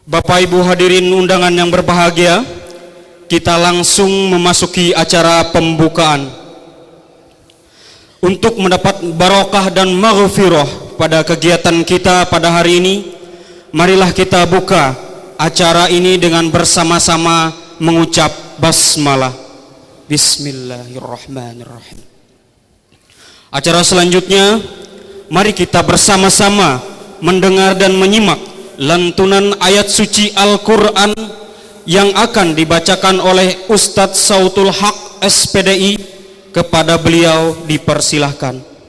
Bapak Ibu hadirin undangan yang berbahagia, kita langsung memasuki acara pembukaan. Untuk mendapat barokah dan maghfirah pada kegiatan kita pada hari ini, marilah kita buka acara ini dengan bersama-sama mengucap basmalah. Bismillahirrahmanirrahim. Acara selanjutnya, mari kita bersama-sama mendengar dan menyimak lantunan ayat suci Al-Quran yang akan dibacakan oleh Ustadz Sautul Haq SPDI. Kepada beliau dipersilahkan.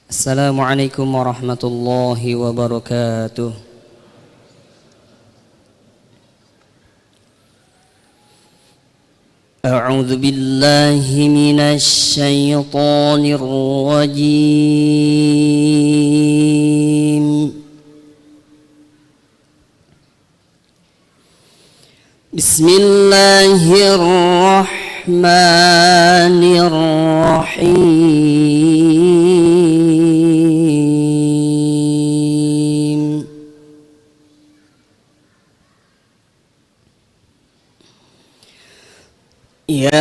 Assalamualaikum warahmatullahi wabarakatuh. A'udzu billahi minasy syaithanir rajim. Bismillahirrahmanirrahim. Ya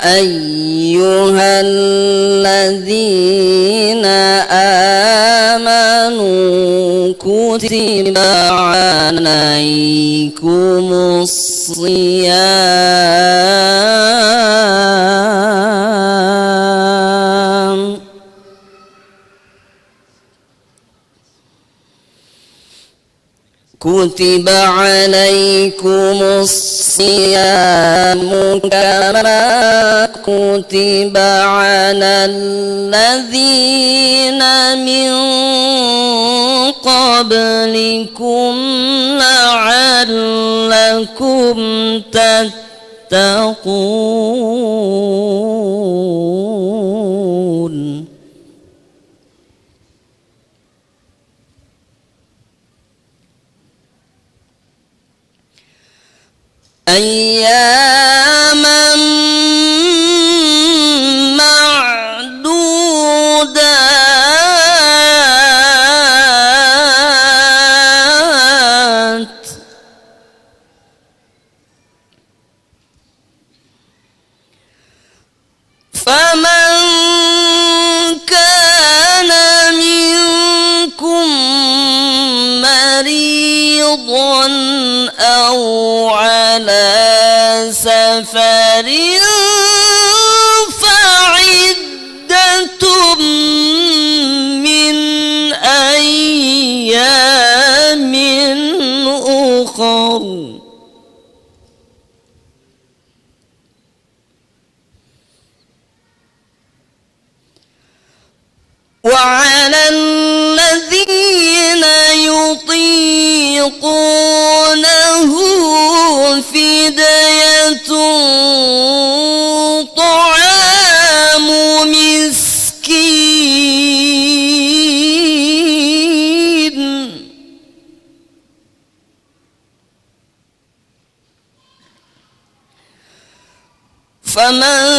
ayyuhalladzina amanu kutiba alaikumus shiyam kutiba alaikumus siyamu kama kutiba alal ladzina min qablikum la'allakum tattaqun. Ayyaman ma'dudat. Faman kana minkum maridan aw ala safarin fa'iddatum min ayyamin ukhar. Wa 'alal ladzina yutiqunahu fidyatun ta'amu miskin. Faman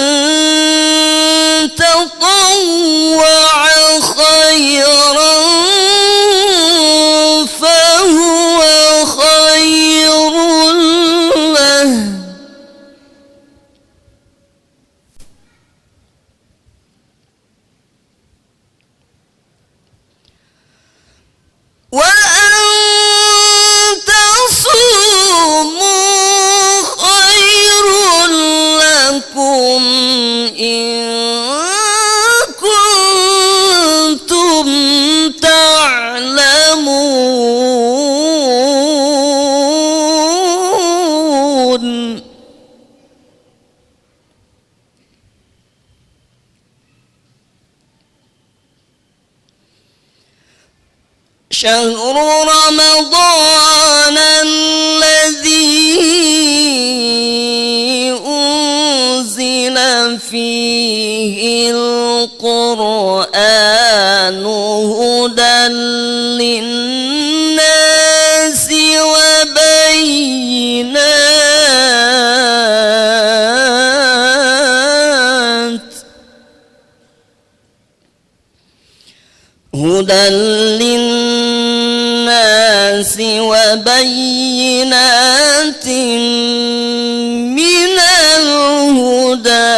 tatawwa'a khairan fahuwa khairun lah. Wa an tasumu khairun lakum شهر رمضان الذي أنزل فيه القرآن هدى للناس وبينات من الهدى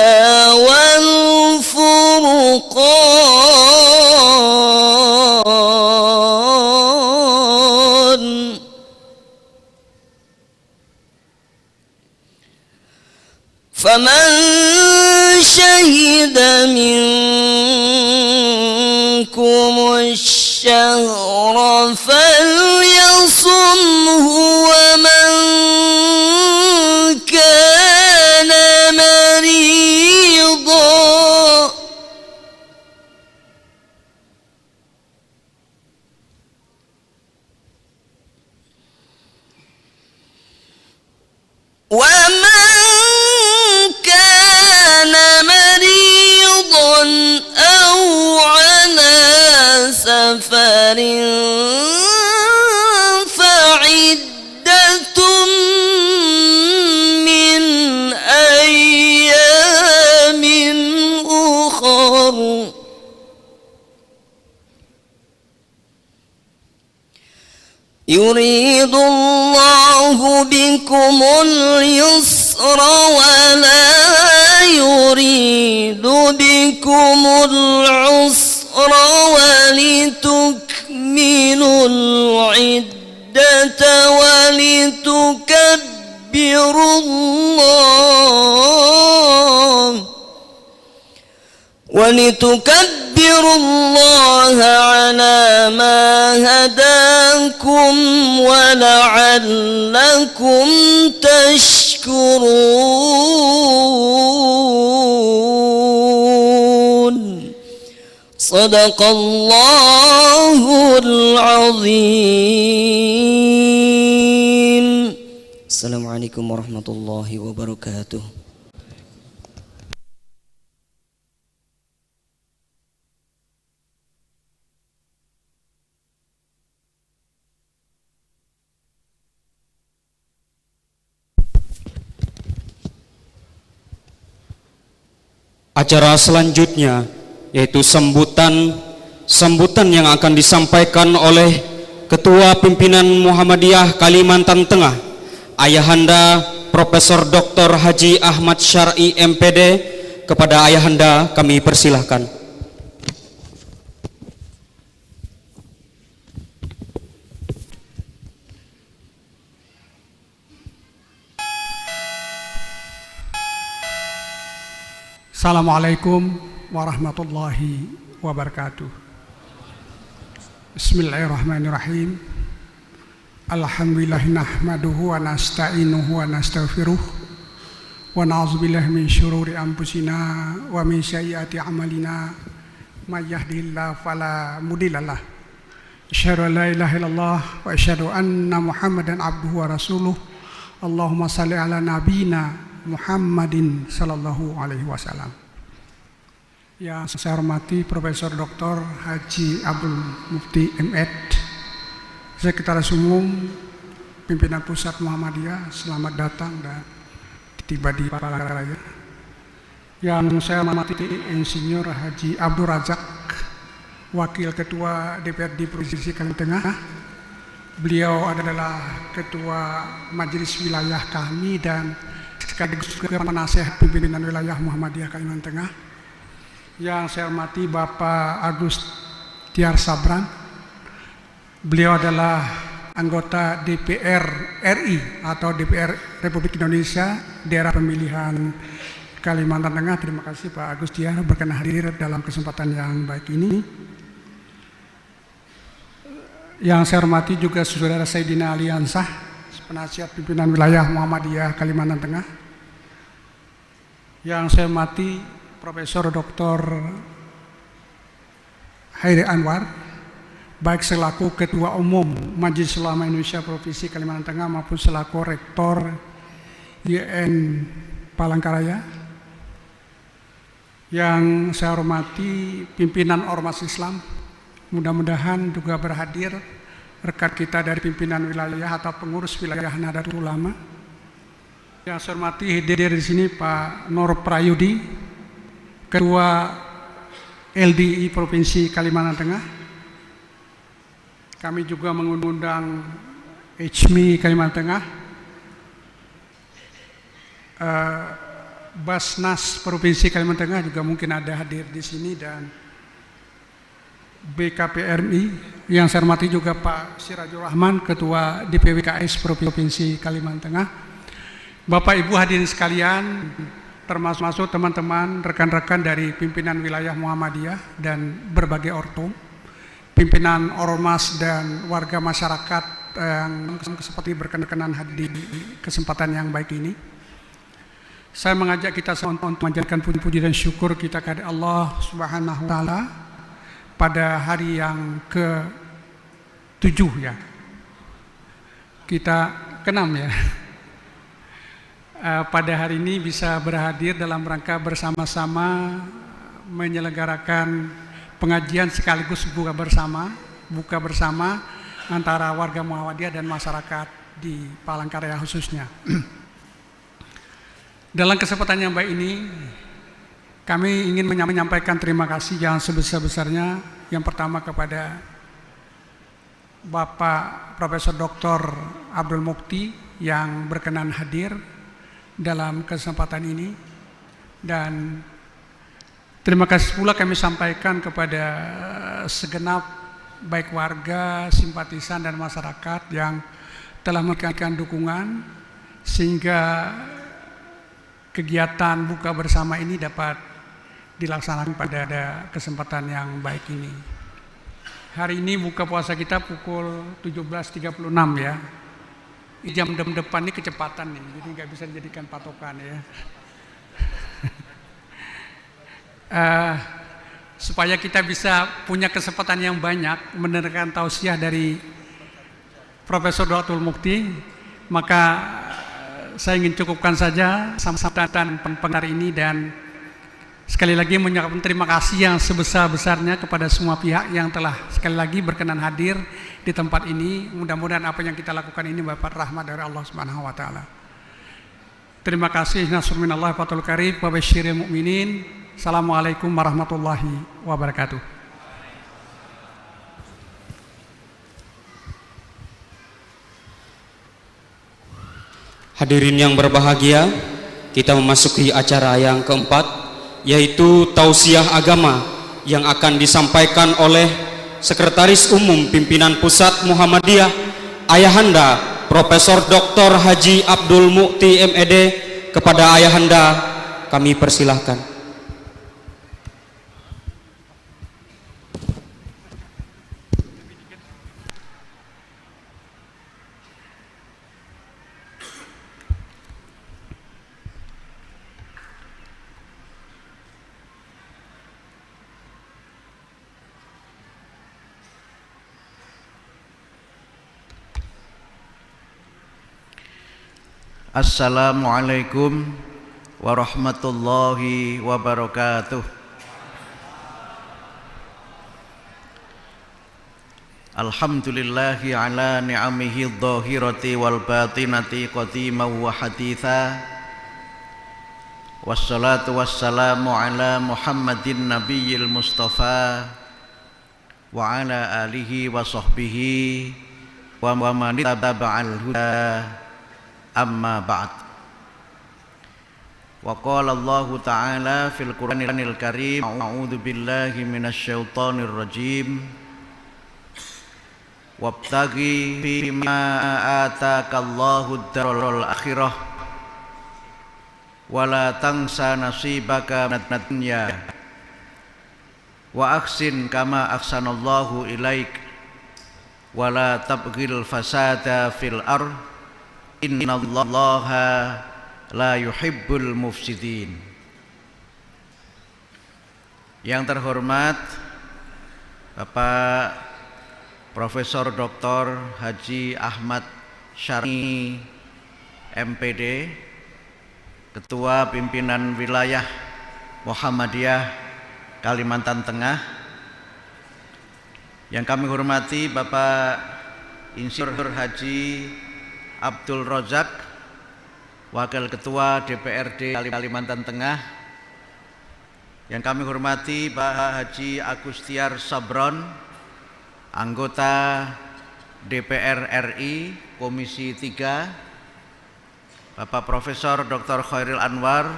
والفرقان فمن شهد منكم الشهر فليصمه ومن كان مريضا أو على سفر فعدة من أيام أخر يريد الله بكم اليسر ولا يريد بكم العسر ولتكملوا العدة ولتكبروا الله على ما هداكم ولعلكم تشكرون صدق الله العظيم. Assalamualaikum warahmatullahi wabarakatuh. Acara selanjutnya yaitu sambutan yang akan disampaikan oleh Ketua Pimpinan Muhammadiyah Kalimantan Tengah, Ayahanda Profesor Dr. Haji Ahmad Syar'i MPD. Kepada Ayahanda kami persilahkan. Assalamualaikum warahmatullahi wabarakatuh. Bismillahirrahmanirrahim. Alhamdulillahi nahmaduhu wa nasta'inuhu wa nastaghfiruh wa na'udzubillahi min syururi anfusina wa min sayyiati a'malina may yahdihillahu fala mudhillalah. Asyhadu an la ilaha illallah wa asyhadu anna Muhammadan abduhu wa rasuluh. Allahumma shalli ala nabiyyina Muhammadin sallallahu alaihi wasallam. Yang saya hormati Profesor Dr. Haji Abdul Mufti M.Ed, Sekretaris Umum Pimpinan Pusat Muhammadiyah, selamat datang dan tiba di Palangkaraya. Yang saya hormati Insinyur Haji Abdul Razak, Wakil Ketua DPRD Provinsi Kalimantan Tengah. Beliau adalah Ketua Majelis Wilayah kami dan sekaligus juga penasehat pimpinan wilayah Muhammadiyah Kalimantan Tengah. Yang saya hormati Bapak Agus Tiar Sabran. Beliau adalah anggota DPR RI atau DPR Republik Indonesia daerah pemilihan Kalimantan Tengah. Terima kasih Pak Agus Tiar berkenan hadir dalam kesempatan yang baik ini. Yang saya hormati juga Saudara Saidina Aliansah, penasihat pimpinan wilayah Muhammadiyah Kalimantan Tengah. Yang saya hormati Profesor Dr. Hairi Anwar, baik selaku Ketua Umum Majelis Ulama Indonesia Provinsi Kalimantan Tengah maupun selaku Rektor YN Palangkaraya. Yang saya hormati pimpinan Ormas Islam, mudah-mudahan juga berhadir rekan kita dari pimpinan wilayah atau pengurus wilayah Nahdlatul Ulama. Yang saya hormati hadir di sini Pak Nur Prayudi, Ketua LDI Provinsi Kalimantan Tengah. Kami juga mengundang HMI Kalimantan Tengah, Basnas Provinsi Kalimantan Tengah juga mungkin ada hadir di sini, dan BKPRMI yang saya hormati juga Pak Sirajul Rahman, Ketua DPWKS Provinsi Kalimantan Tengah. Bapak Ibu hadirin sekalian, termasuk teman-teman rekan-rekan dari pimpinan wilayah Muhammadiyah dan berbagai ortom, pimpinan ormas dan warga masyarakat yang seperti berkenan hadir di kesempatan yang baik ini. Saya mengajak kita semua untuk menjadikan puji dan syukur kita kepada Allah Subhanahu wa taala pada hari yang ke-7 ya. Kita ke-6 ya. Pada hari ini bisa berhadir dalam rangka bersama-sama menyelenggarakan pengajian sekaligus buka bersama antara warga Muhammadiyah dan masyarakat di Palangkaraya khususnya. Dalam kesempatan yang baik ini, kami ingin menyampaikan terima kasih yang sebesar-besarnya. Yang pertama kepada Bapak Profesor Dr. Abdul Mukti yang berkenan hadir dalam kesempatan ini, dan terima kasih pula kami sampaikan kepada segenap baik warga, simpatisan dan masyarakat yang telah memberikan dukungan sehingga kegiatan buka bersama ini dapat dilaksanakan pada kesempatan yang baik ini. Hari ini buka puasa kita pukul 17.36 ya. Jam depan ini kecepatan nih, jadi nggak bisa dijadikan patokan ya. Supaya kita bisa punya kesempatan yang banyak mendengarkan tausiah dari Profesor Dr. Mukti, maka saya ingin cukupkan saja sambutan pendengar ini, dan sekali lagi menyampaikan terima kasih yang sebesar-besarnya kepada semua pihak yang telah sekali lagi berkenan hadir di tempat ini. Mudah-mudahan apa yang kita lakukan ini mendapat rahmat dari Allah Subhanahu wa taala. Terima kasih. Nasrul minallah fatul karim wa basyiril mukminin. Assalamualaikum warahmatullahi wabarakatuh. Hadirin yang berbahagia, kita memasuki acara yang keempat, yaitu tausiah agama yang akan disampaikan oleh Sekretaris Umum Pimpinan Pusat Muhammadiyah Ayahanda Profesor Dr. Haji Abdul Mukti MED. Kepada Ayahanda kami persilahkan. Assalamualaikum warahmatullahi wabarakatuh. Alhamdulillahi ala ni'amihi dhahirati wal batinati qadiman wa haditha. Wassalatu wassalamu ala Muhammadin nabiyil mustafa wa ala alihi wa sahbihi wa man ittaba'al huda. Amma ba'd. Wa qala Allah ta'ala fil Qur'anil Karim, a'udzu billahi minasy syaithanir rajim. Wabtaghi fima ataakallahu ad-darul akhirah wa la tansa nasibaka minad dunya wa ahsin kama ahsanallahu ilaik wa la tabghil fasada fil ardh innallaha la yuhibbul mufsidin. Yang terhormat Bapak Profesor Dr. Haji Ahmad Syar'i MPD, Ketua Pimpinan Wilayah Muhammadiyah Kalimantan Tengah. Yang kami hormati Bapak Insinyur Haji Abdul Rozak, Wakil Ketua DPRD Kalimantan Tengah. Yang kami hormati Pak Haji Agustiar Sabron, anggota DPR RI Komisi 3, Bapak Profesor Dr. Khairil Anwar,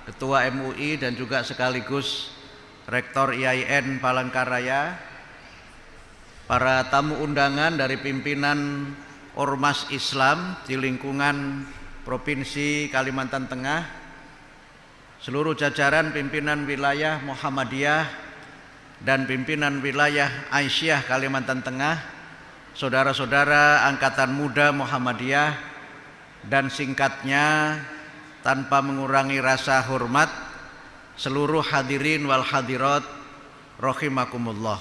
Ketua MUI dan juga sekaligus Rektor IAIN Palangkaraya, para tamu undangan dari pimpinan Ormas Islam di lingkungan Provinsi Kalimantan Tengah, seluruh jajaran pimpinan wilayah Muhammadiyah dan pimpinan wilayah Aisyah Kalimantan Tengah, saudara-saudara Angkatan Muda Muhammadiyah, dan singkatnya tanpa mengurangi rasa hormat, seluruh hadirin wal hadirat rahimakumullah.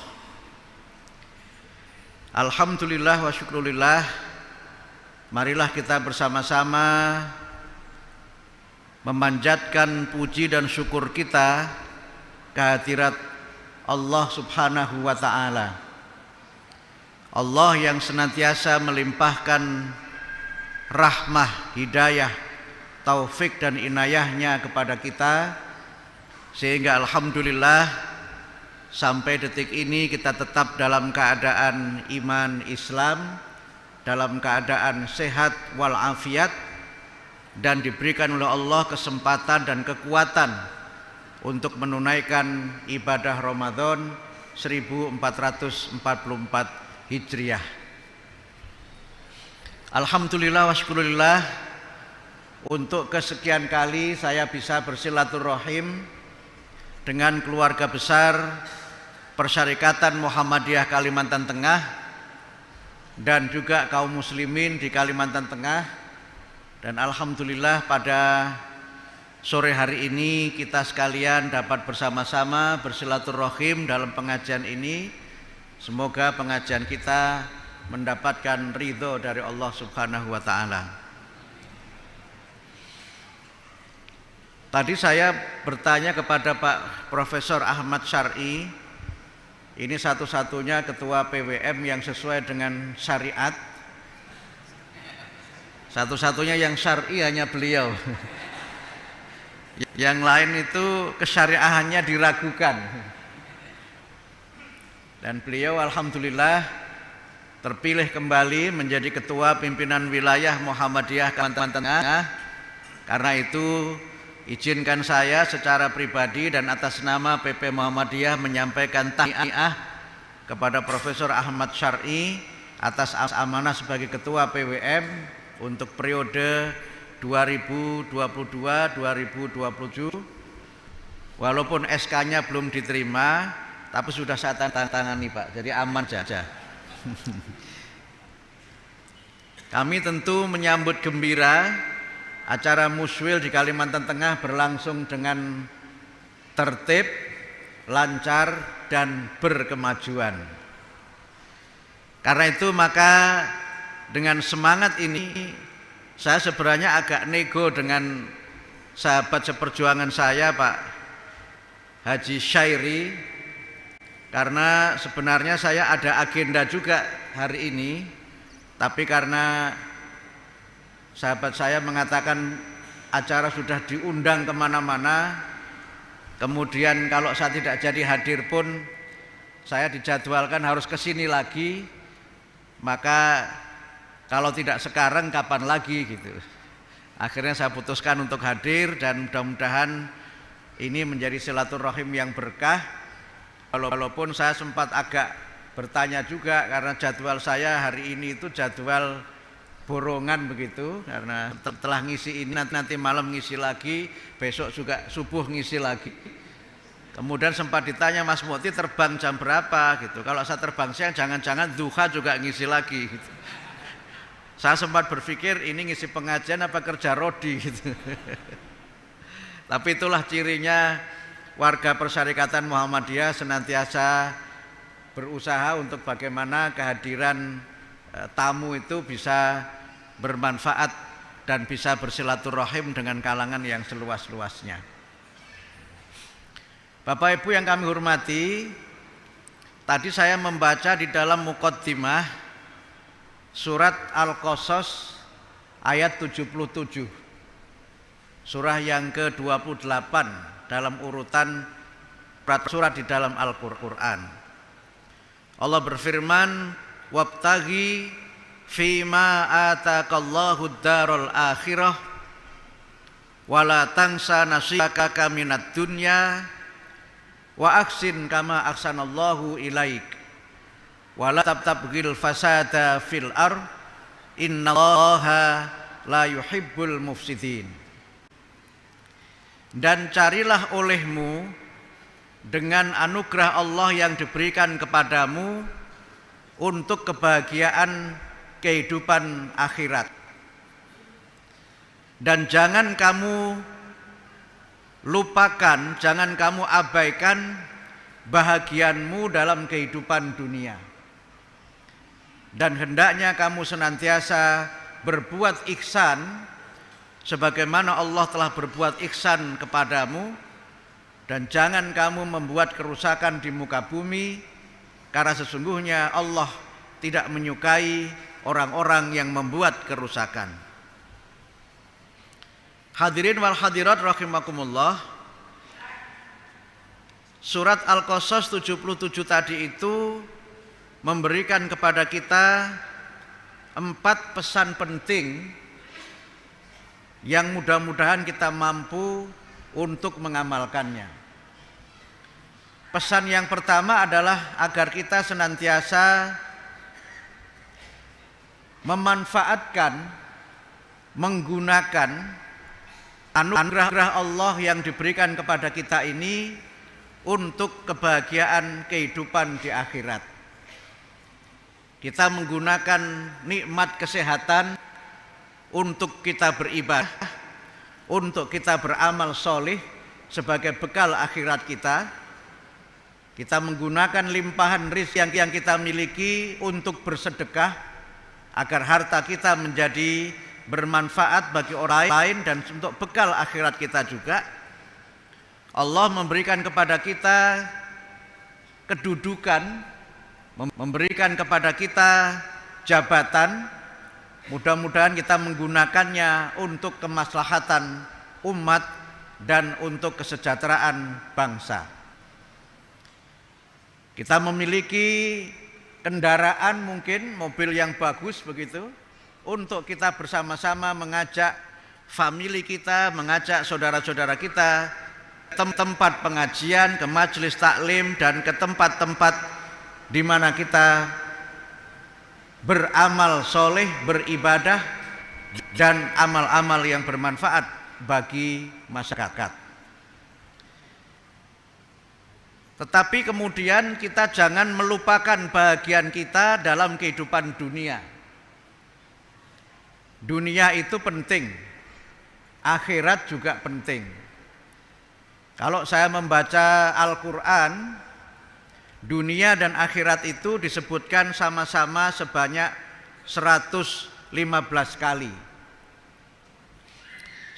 Alhamdulillah wa syukrulillah, marilah kita bersama-sama memanjatkan puji dan syukur kita kehadirat Allah Subhanahu wa ta'ala. Allah yang senantiasa melimpahkan rahmah, hidayah, taufik dan inayahnya kepada kita, sehingga alhamdulillah sampai detik ini kita tetap dalam keadaan iman Islam, dalam keadaan sehat walafiat, dan diberikan oleh Allah kesempatan dan kekuatan untuk menunaikan ibadah Ramadan 1444 Hijriah. Alhamdulillah wa syukurillah, untuk kesekian kali saya bisa bersilaturahim dengan keluarga besar Persyarikatan Muhammadiyah Kalimantan Tengah dan juga kaum muslimin di Kalimantan Tengah. Dan alhamdulillah pada sore hari ini kita sekalian dapat bersama-sama bersilaturahim dalam pengajian ini. Semoga pengajian kita mendapatkan ridho dari Allah Subhanahu wa ta'ala. Tadi saya bertanya kepada Pak Profesor Ahmad Syar'i, ini satu-satunya ketua PWM yang sesuai dengan syariat. Satu-satunya yang syar'i hanya beliau. Yang lain itu kesyariahannya diragukan. Dan beliau alhamdulillah terpilih kembali menjadi ketua pimpinan wilayah Muhammadiyah Kalimantan Tengah. Karena itu izinkan saya secara pribadi dan atas nama PP Muhammadiyah menyampaikan tahniah kepada Profesor Ahmad Syar'i atas amanah sebagai ketua PWM untuk periode 2022-2027. Walaupun SK-nya belum diterima, tapi sudah saya tangani Pak, jadi aman saja. Kami tentu menyambut gembira acara Muswil di Kalimantan Tengah berlangsung dengan tertib, lancar, dan berkemajuan. Karena itu maka dengan semangat ini saya sebenarnya agak nego dengan sahabat seperjuangan saya Pak Haji Syairi, karena sebenarnya saya ada agenda juga hari ini, tapi karena sahabat saya mengatakan acara sudah diundang kemana-mana, kemudian kalau saya tidak jadi hadir pun saya dijadwalkan harus kesini lagi, maka kalau tidak sekarang kapan lagi gitu. Akhirnya saya putuskan untuk hadir dan mudah-mudahan ini menjadi silaturahim yang berkah. Walaupun saya sempat agak bertanya juga karena jadwal saya hari ini itu jadwal borongan begitu, karena setelah ngisi ini nanti malam ngisi lagi, besok juga subuh ngisi lagi. Kemudian sempat ditanya, Mas Mukti terbang jam berapa gitu. Kalau saya terbang siang jangan-jangan duha juga ngisi lagi gitu. Saya sempat berpikir ini ngisi pengajian apa kerja rodi gitu. Tapi itulah cirinya warga Persyarikatan Muhammadiyah senantiasa berusaha untuk bagaimana kehadiran tamu itu bisa bermanfaat dan bisa bersilaturahim dengan kalangan yang seluas-luasnya. Bapak Ibu yang kami hormati, tadi saya membaca di dalam muqaddimah surat Al-Qasas ayat 77, surah yang ke-28 dalam urutan surat di dalam Al-Quran. Allah berfirman, wabtaghi fima atakallahu ad-darul akhirah wala tansa nasibaka minad dunya wa aksin kama aksanallahu ilaik wala tabghil fasada fil ard innallaha la yuhibbul mufsidin. Dan carilah olehmu dengan anugerah Allah yang diberikan kepadamu untuk kebahagiaan kehidupan akhirat. Dan jangan kamu lupakan, jangan kamu abaikan bahagianmu dalam kehidupan dunia. Dan hendaknya kamu senantiasa berbuat ihsan sebagaimana Allah telah berbuat ihsan kepadamu, dan jangan kamu membuat kerusakan di muka bumi, karena sesungguhnya Allah tidak menyukai orang-orang yang membuat kerusakan. Hadirin wal hadirat rahimakumullah, surat Al-Qasas 77 tadi itu memberikan kepada kita 4 pesan penting yang mudah-mudahan kita mampu untuk mengamalkannya. Pesan yang pertama adalah agar kita senantiasa memanfaatkan, menggunakan anugerah Allah yang diberikan kepada kita ini untuk kebahagiaan kehidupan di akhirat. Kita menggunakan nikmat kesehatan untuk kita beribadah, untuk kita beramal soleh sebagai bekal akhirat kita. Kita menggunakan limpahan rezeki yang kita miliki untuk bersedekah agar harta kita menjadi bermanfaat bagi orang lain dan untuk bekal akhirat kita juga. Allah memberikan kepada kita kedudukan, memberikan kepada kita jabatan. Mudah-mudahan kita menggunakannya untuk kemaslahatan umat dan untuk kesejahteraan bangsa. Kita memiliki kendaraan, mungkin mobil yang bagus begitu, untuk kita bersama-sama mengajak famili kita, mengajak saudara-saudara kita ke tempat pengajian, ke majelis taklim, dan ke tempat-tempat di mana kita beramal soleh, beribadah, dan amal-amal yang bermanfaat bagi masyarakat. Tetapi kemudian kita jangan melupakan bahagian kita dalam kehidupan dunia. Dunia itu penting, akhirat juga penting. Kalau saya membaca Al-Quran, dunia dan akhirat itu disebutkan sama-sama sebanyak 115 kali.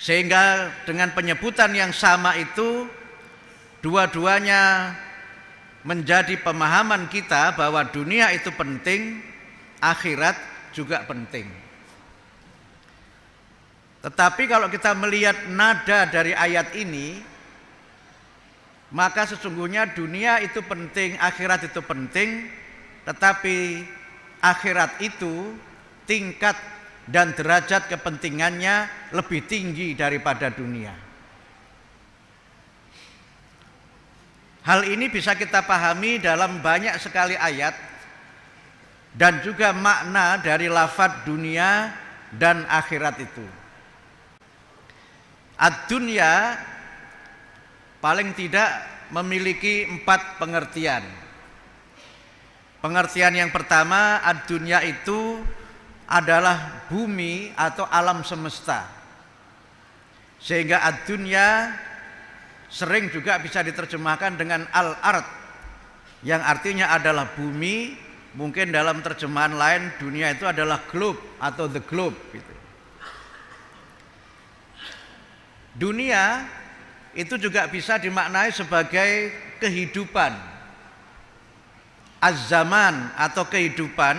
Sehingga dengan penyebutan yang sama itu, dua-duanya menjadi pemahaman kita bahwa dunia itu penting, akhirat juga penting. Tetapi kalau kita melihat nada dari ayat ini, maka sesungguhnya dunia itu penting, akhirat itu penting, tetapi akhirat itu tingkat dan derajat kepentingannya lebih tinggi daripada dunia. Hal ini bisa kita pahami dalam banyak sekali ayat dan juga makna dari lafadz dunia dan akhirat itu. Ad-dunya paling tidak memiliki 4 pengertian. Pengertian yang pertama, ad-dunya itu adalah bumi atau alam semesta. Sehingga ad-dunya sering juga bisa diterjemahkan dengan al-ard, yang artinya adalah bumi. Mungkin dalam terjemahan lain dunia itu adalah globe atau the globe gitu. Dunia itu juga bisa dimaknai sebagai kehidupan, az-zaman atau kehidupan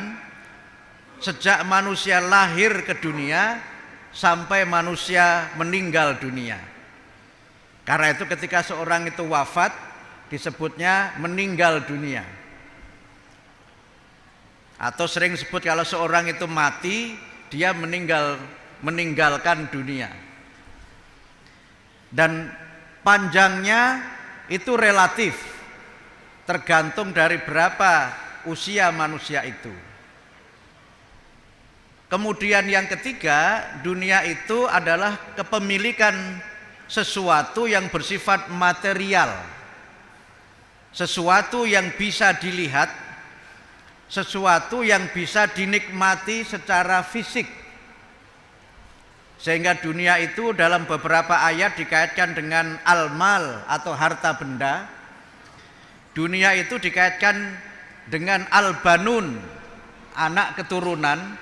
sejak manusia lahir ke dunia sampai manusia meninggal dunia. Karena itu ketika seorang itu wafat disebutnya meninggal dunia. Atau sering disebut kalau seorang itu mati dia meninggalkan dunia. Dan panjangnya itu relatif, tergantung dari berapa usia manusia itu. Kemudian yang ketiga, dunia itu adalah kepemilikan sesuatu yang bersifat material, sesuatu yang bisa dilihat, sesuatu yang bisa dinikmati secara fisik. Sehingga dunia itu dalam beberapa ayat dikaitkan dengan al-mal atau harta benda. Dunia itu dikaitkan dengan al-banun, anak keturunan.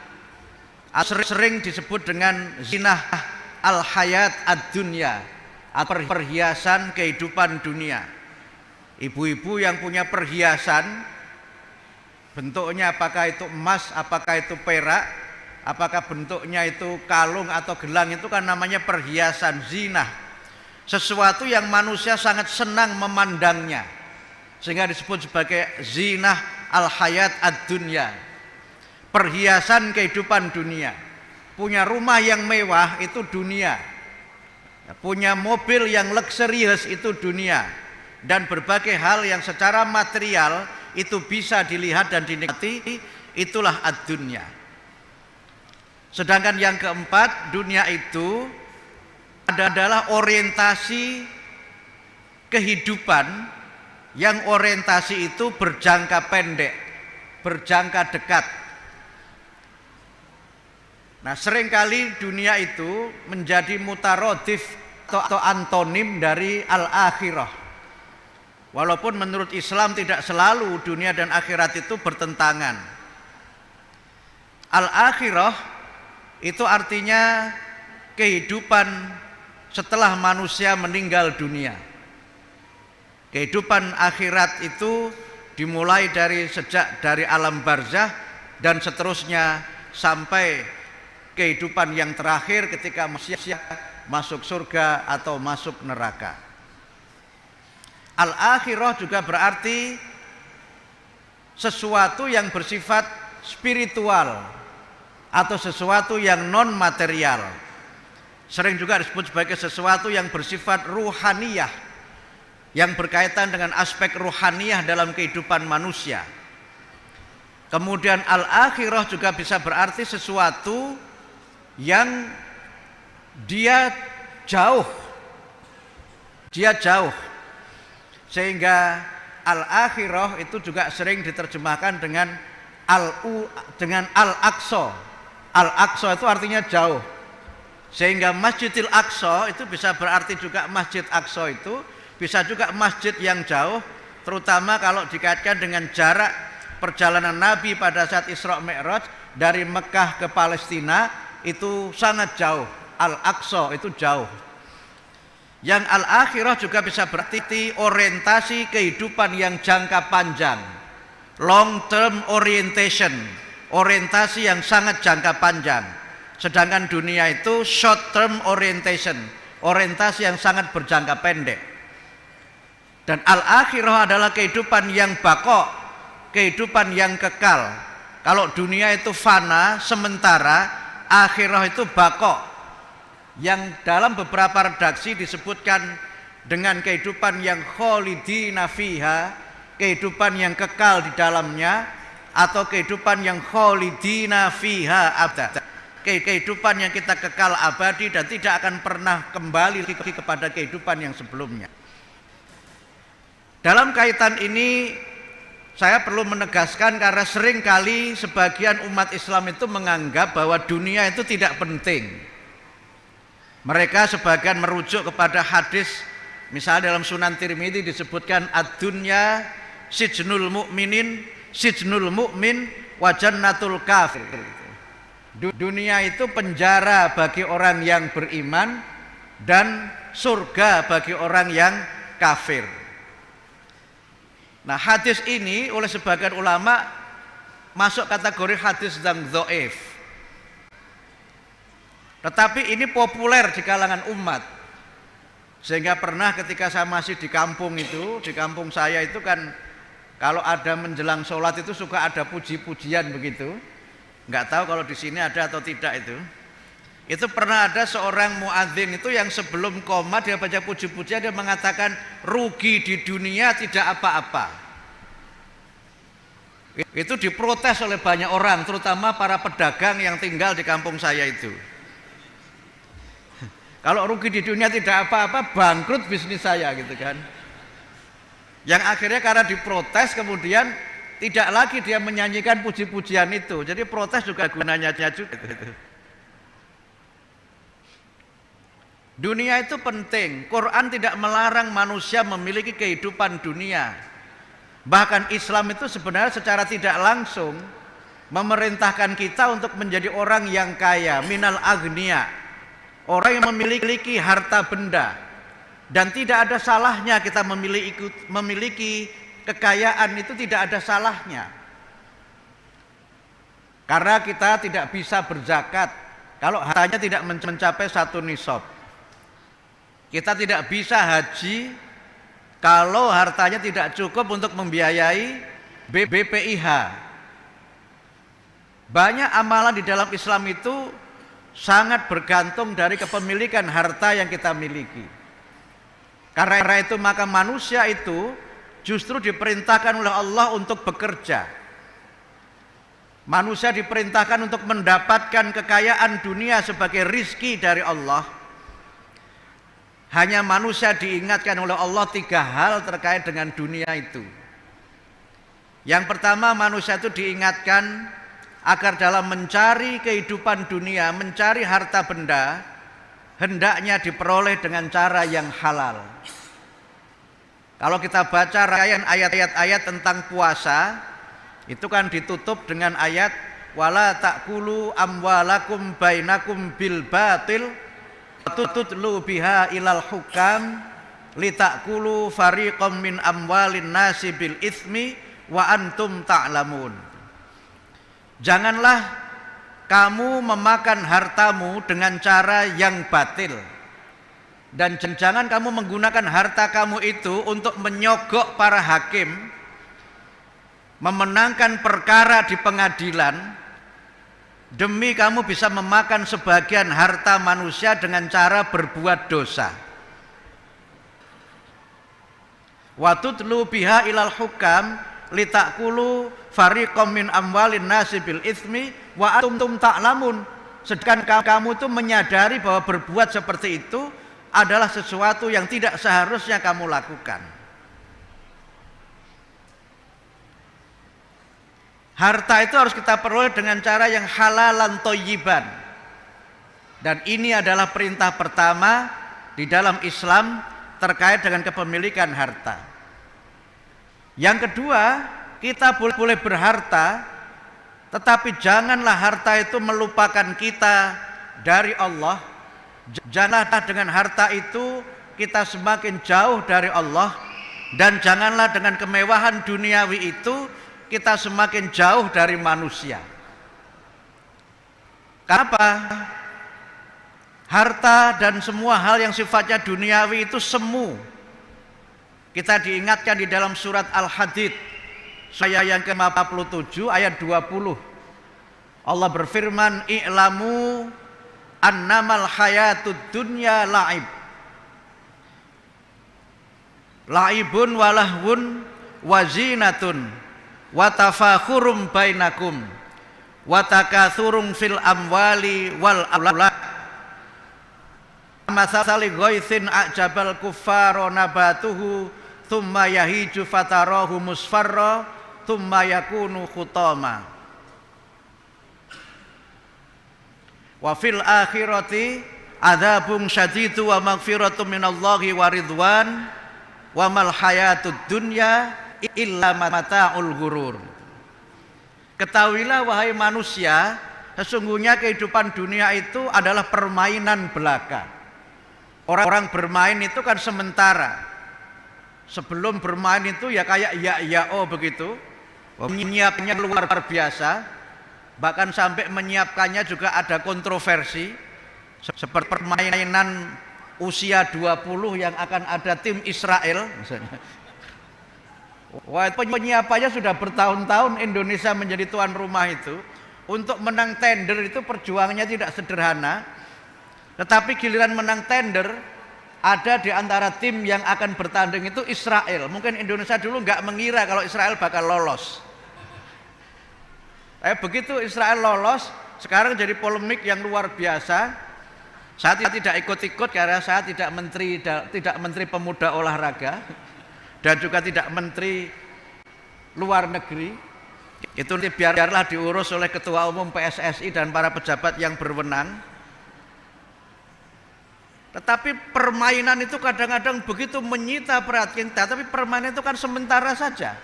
Sering disebut dengan zinah al-hayat ad-dunya, atau perhiasan kehidupan dunia. Ibu-ibu yang punya perhiasan, bentuknya apakah itu emas, apakah itu perak, apakah bentuknya itu kalung atau gelang, itu kan namanya perhiasan, zinah. Sesuatu yang manusia sangat senang memandangnya, sehingga disebut sebagai zinah al-hayat ad-dunya, perhiasan kehidupan dunia. Punya rumah yang mewah itu dunia, punya mobil yang luxurious itu dunia, dan berbagai hal yang secara material itu bisa dilihat dan dinikmati, itulah ad-dunya. Sedangkan yang keempat, dunia itu adalah orientasi kehidupan yang orientasi itu berjangka pendek, berjangka dekat. Nah, seringkali dunia itu menjadi mutarodif atau antonim dari al-akhirah. Walaupun menurut Islam tidak selalu dunia dan akhirat itu bertentangan. Al-akhirah itu artinya kehidupan setelah manusia meninggal dunia. Kehidupan akhirat itu dimulai sejak dari alam barzah dan seterusnya sampai kehidupan yang terakhir ketika manusia masuk surga atau masuk neraka. Al-akhirah juga berarti sesuatu yang bersifat spiritual atau sesuatu yang non material. Sering juga disebut sebagai sesuatu yang bersifat ruhaniyah, yang berkaitan dengan aspek ruhaniyah dalam kehidupan manusia. Kemudian al-akhirah juga bisa berarti sesuatu yang dia jauh. Sehingga al-akhirah itu juga sering diterjemahkan dengan al-aqsa. Al-aqsa itu artinya jauh. Sehingga Masjidil Aqsa itu bisa berarti juga Masjid Aqsa, itu bisa juga masjid yang jauh, terutama kalau dikaitkan dengan jarak perjalanan Nabi pada saat Isra Mi'raj dari Mekah ke Palestina itu sangat jauh. Al-Aqsa itu jauh. Yang al-akhirah juga bisa berarti orientasi kehidupan yang jangka panjang, long term orientation, orientasi yang sangat jangka panjang. Sedangkan dunia itu short term orientation, orientasi yang sangat berjangka pendek. Dan al-akhirah adalah kehidupan yang baqo, kehidupan yang kekal. Kalau dunia itu fana, sementara, akhirah itu baqo, yang dalam beberapa redaksi disebutkan dengan kehidupan yang kholidina fiha, kehidupan yang kekal di dalamnya, atau kehidupan yang kholidina fiha abada, kehidupan yang kita kekal abadi dan tidak akan pernah kembali kepada kehidupan yang sebelumnya. Dalam kaitan ini saya perlu menegaskan, karena seringkali sebagian umat Islam itu menganggap bahwa dunia itu tidak penting. Mereka sebagian merujuk kepada hadis, misalnya dalam Sunan Tirmidzi disebutkan ad-dunya sijnul mu'min wa jannatul kafir. Dunia itu penjara bagi orang yang beriman dan surga bagi orang yang kafir. Nah, hadis ini oleh sebagian ulama masuk kategori hadis yang dhaif. Tetapi ini populer di kalangan umat. Sehingga pernah ketika saya masih di kampung itu, di kampung saya itu kan kalau ada menjelang sholat itu suka ada puji-pujian begitu. Nggak tahu kalau di sini ada atau tidak itu. Itu pernah ada seorang muadzin itu yang sebelum qomat dia baca puji-pujian, dia mengatakan rugi di dunia tidak apa-apa. Itu diprotes oleh banyak orang, terutama para pedagang yang tinggal di kampung saya itu. Kalau rugi di dunia tidak apa-apa, bangkrut bisnis saya gitu kan. Yang akhirnya karena diprotes kemudian tidak lagi dia menyanyikan puji-pujian itu. Jadi protes juga gunanya juga. Dunia itu penting. Quran tidak melarang manusia memiliki kehidupan dunia. Bahkan Islam itu sebenarnya secara tidak langsung memerintahkan kita untuk menjadi orang yang kaya, minal agniya, orang yang memiliki harta benda. Dan tidak ada salahnya kita memiliki kekayaan, itu tidak ada salahnya. Karena kita tidak bisa berzakat kalau hartanya tidak mencapai 1 nisab. Kita tidak bisa haji kalau hartanya tidak cukup untuk membiayai BPIH. Banyak amalan di dalam Islam itu sangat bergantung dari kepemilikan harta yang kita miliki. Karena itu maka manusia itu justru diperintahkan oleh Allah untuk bekerja. Manusia diperintahkan untuk mendapatkan kekayaan dunia sebagai rizki dari Allah. Hanya manusia diingatkan oleh Allah 3 hal terkait dengan dunia itu. Yang pertama, manusia itu diingatkan agar dalam mencari kehidupan dunia, mencari harta benda, hendaknya diperoleh dengan cara yang halal. Kalau kita baca rangkaian ayat-ayat tentang puasa, itu kan ditutup dengan ayat wala ta'kulu amwalakum bainakum bil batil tutlu biha ilal hukam litakulu fariqam min amwalin nasi bil itsmi wa antum ta'lamun. Janganlah kamu memakan hartamu dengan cara yang batil, dan jangan kamu menggunakan harta kamu itu untuk menyogok para hakim, memenangkan perkara di pengadilan, demi kamu bisa memakan sebagian harta manusia dengan cara berbuat dosa. Wa tutlu biha ilal hukam litakulu fariqam min amwalin nasi bil itsmi wa antum ta'lamun. Sedangkan kamu itu menyadari bahwa berbuat seperti itu adalah sesuatu yang tidak seharusnya kamu lakukan. Harta itu harus kita peroleh dengan cara yang halalan thayyiban. Dan ini adalah perintah pertama di dalam Islam terkait dengan kepemilikan harta. Yang kedua, kita boleh berharta, tetapi janganlah harta itu melupakan kita dari Allah. Janganlah dengan harta itu kita semakin jauh dari Allah, dan janganlah dengan kemewahan duniawi itu kita semakin jauh dari manusia. Kenapa? Harta dan semua hal yang sifatnya duniawi itu semu. Kita diingatkan di dalam surat Al-Hadid ayat yang ke-57 ayat 20. Allah berfirman, "I'lamu annamal hayatud dunya la'ib. La'ibun walahwun wazinatun wa tafakhurum bainakum wa takatsurun fil amwali wal aulad masali ghaitsin a'jabal kuffara nabatuhu thumma yahiju fatarahu musfarra thumma yakunu khutama wa fil akhirati adzabun syadidu wa maghfiratun minallahi wa ridwan wa mal hayatud dunya illa mata'ul ghurur. Ketahuilah wahai manusia, sesungguhnya kehidupan dunia itu adalah permainan belaka. Orang bermain itu kan sementara. Sebelum bermain itu ya kayak ya begitu. Menyiapnya luar biasa. Bahkan sampai menyiapkannya juga ada kontroversi. Seperti permainan usia 20 yang akan ada tim Israel misalnya. Wah, penyiapannya sudah bertahun-tahun Indonesia menjadi tuan rumah itu. Untuk menang tender itu perjuangannya tidak sederhana. Tetapi giliran menang tender, ada di antara tim yang akan bertanding itu Israel. Mungkin Indonesia dulu nggak mengira kalau Israel bakal lolos. Begitu Israel lolos, sekarang jadi polemik yang luar biasa. Saya tidak ikut-ikut karena saya tidak menteri pemuda olahraga. Dan juga tidak menteri luar negeri. Itu biarlah diurus oleh ketua umum PSSI dan para pejabat yang berwenang. Tetapi permainan itu kadang-kadang begitu menyita perhatian kita, tapi permainan itu kan sementara saja.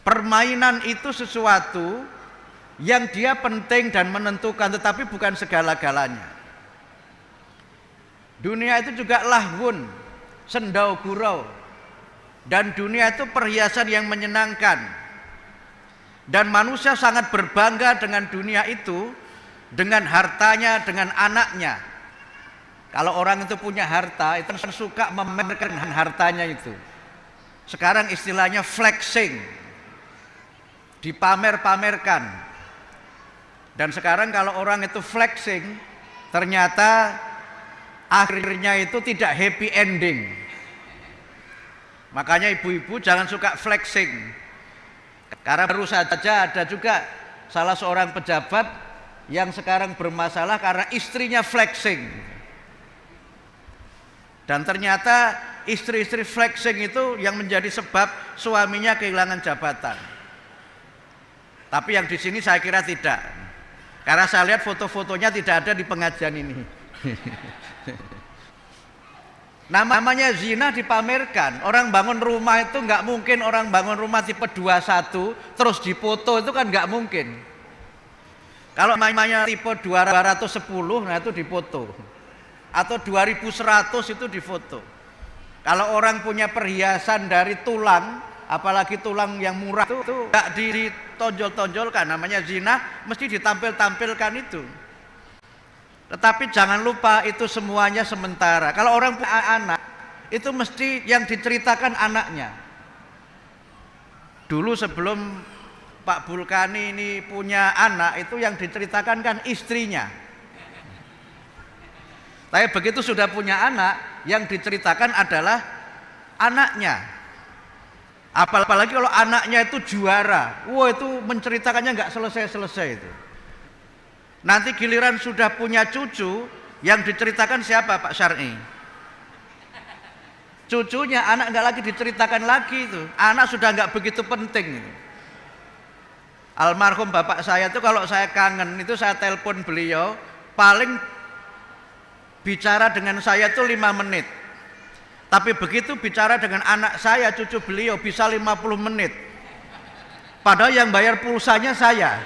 Permainan itu sesuatu yang dia penting dan menentukan, tetapi bukan segala-galanya. Dunia itu juga lahun, sendau gurau, dan dunia itu perhiasan yang menyenangkan, dan manusia sangat berbangga dengan dunia itu, dengan hartanya, dengan anaknya. Kalau orang itu punya harta, itu suka memamerkan hartanya itu. Sekarang istilahnya flexing, dipamer-pamerkan. Dan sekarang kalau orang itu flexing, ternyata akhirnya itu tidak happy ending. Makanya ibu-ibu jangan suka flexing. Karena baru saja ada juga salah seorang pejabat yang sekarang bermasalah karena istrinya flexing. Dan ternyata istri-istri flexing itu yang menjadi sebab suaminya kehilangan jabatan. Tapi yang di sini saya kira tidak. Karena saya lihat foto-fotonya tidak ada di pengajian ini. Namanya zina dipamerkan. Orang bangun rumah itu nggak mungkin orang bangun rumah tipe 21 terus dipoto, itu kan nggak mungkin. Kalau namanya tipe 210, nah itu dipoto. Atau 2100 itu difoto. Kalau orang punya perhiasan dari tulang, apalagi tulang yang murah itu nggak ditonjol-tonjolkan. Namanya zina, mesti ditampil-tampilkan itu. Tetapi jangan lupa itu semuanya sementara. Kalau orang punya anak, itu mesti yang diceritakan anaknya. Dulu sebelum Pak Bulkani ini punya anak, itu yang diceritakan kan istrinya. Tapi begitu sudah punya anak, yang diceritakan adalah anaknya. Apalagi kalau anaknya itu juara, wah itu menceritakannya nggak selesai-selesai itu. Nanti giliran sudah punya cucu, yang diceritakan siapa Pak Syar'i? Cucunya, anak nggak lagi diceritakan lagi itu. Anak sudah nggak begitu penting. Almarhum bapak saya itu kalau saya kangen itu saya telepon beliau, paling bicara dengan saya itu 5 menit. Tapi begitu bicara dengan anak saya, cucu beliau bisa 50 menit. Padahal yang bayar pulsanya saya.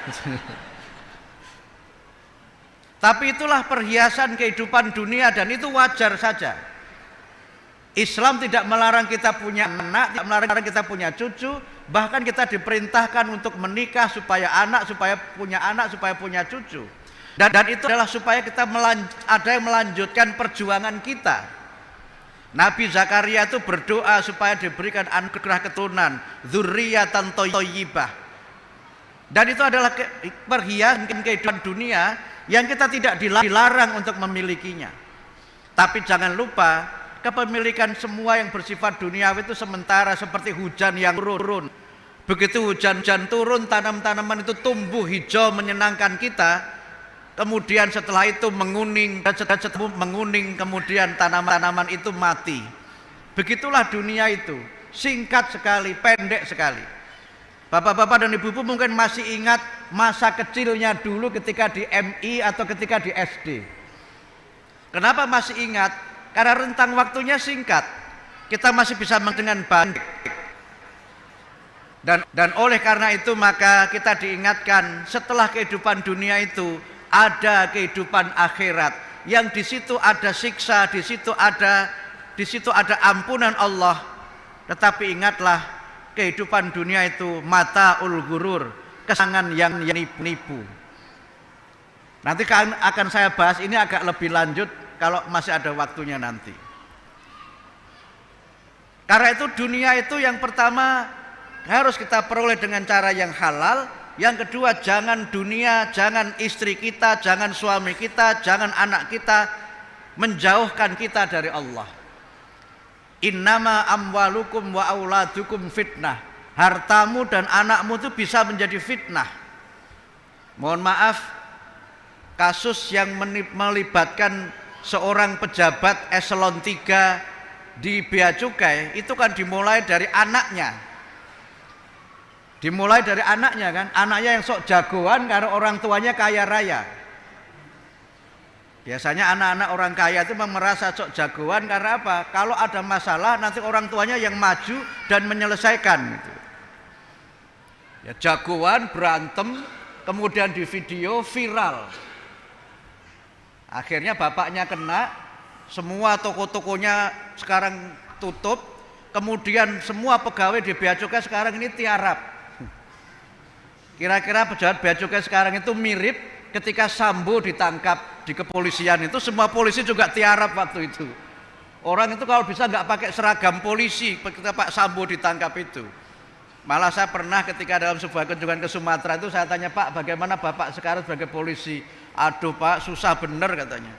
Tapi itulah perhiasan kehidupan dunia dan itu wajar saja. Islam tidak melarang kita punya anak, tidak melarang kita punya cucu, bahkan kita diperintahkan untuk menikah supaya punya cucu. Dan itu adalah supaya kita ada yang melanjutkan perjuangan kita. Nabi Zakaria itu berdoa supaya diberikan anugerah keturunan, dzurriyyatan thayyibah. Dan itu adalah perhiasan kehidupan dunia yang kita tidak dilarang untuk memilikinya. Tapi jangan lupa, kepemilikan semua yang bersifat duniawi itu sementara, seperti hujan yang turun. Begitu hujan turun, tanaman-tanaman itu tumbuh hijau menyenangkan kita. Kemudian setelah itu menguning, kemudian tanaman-tanaman itu mati. Begitulah dunia itu, singkat sekali, pendek sekali. Bapak-bapak dan ibu-ibu mungkin masih ingat masa kecilnya dulu ketika di MI atau ketika di SD. Kenapa masih ingat? Karena rentang waktunya singkat. kita masih bisa dengan baik. Dan oleh karena itu maka kita diingatkan setelah kehidupan dunia itu ada kehidupan akhirat yang di situ ada siksa, di situ ada ampunan Allah. Tetapi ingatlah kehidupan dunia itu mataul ghurur, kesenangan yang nipu. Nanti akan saya bahas ini agak lebih lanjut kalau masih ada waktunya nanti. Karena itu dunia itu yang pertama harus kita peroleh dengan cara yang halal. Yang kedua, jangan dunia, jangan istri kita, jangan suami kita, jangan anak kita menjauhkan kita dari Allah. Innama amwalukum wa auladukum fitnah. Hartamu dan anakmu itu bisa menjadi fitnah. Mohon maaf, kasus yang melibatkan seorang pejabat eselon 3 di Bea Cukai itu kan dimulai dari anaknya. Dimulai dari anaknya kan, anaknya yang sok jagoan karena orang tuanya kaya raya. Biasanya anak-anak orang kaya itu memang merasa sok jagoan karena apa? Kalau ada masalah nanti orang tuanya yang maju dan menyelesaikan gitu. Ya jagoan berantem, kemudian di video viral. Akhirnya bapaknya kena, semua toko-tokonya sekarang tutup, kemudian semua pegawai di Bea Cukai sekarang ini tiarap. Kira-kira pejabat Bea Cukai sekarang itu mirip ketika Sambo ditangkap di kepolisian itu, semua polisi juga tiarap waktu itu. Orang itu kalau bisa nggak pakai seragam polisi ketika Pak Sambo ditangkap itu. Malah saya pernah ketika dalam sebuah kunjungan ke Sumatera itu saya tanya, Pak, bagaimana Bapak sekarang sebagai polisi? Aduh Pak, susah bener katanya.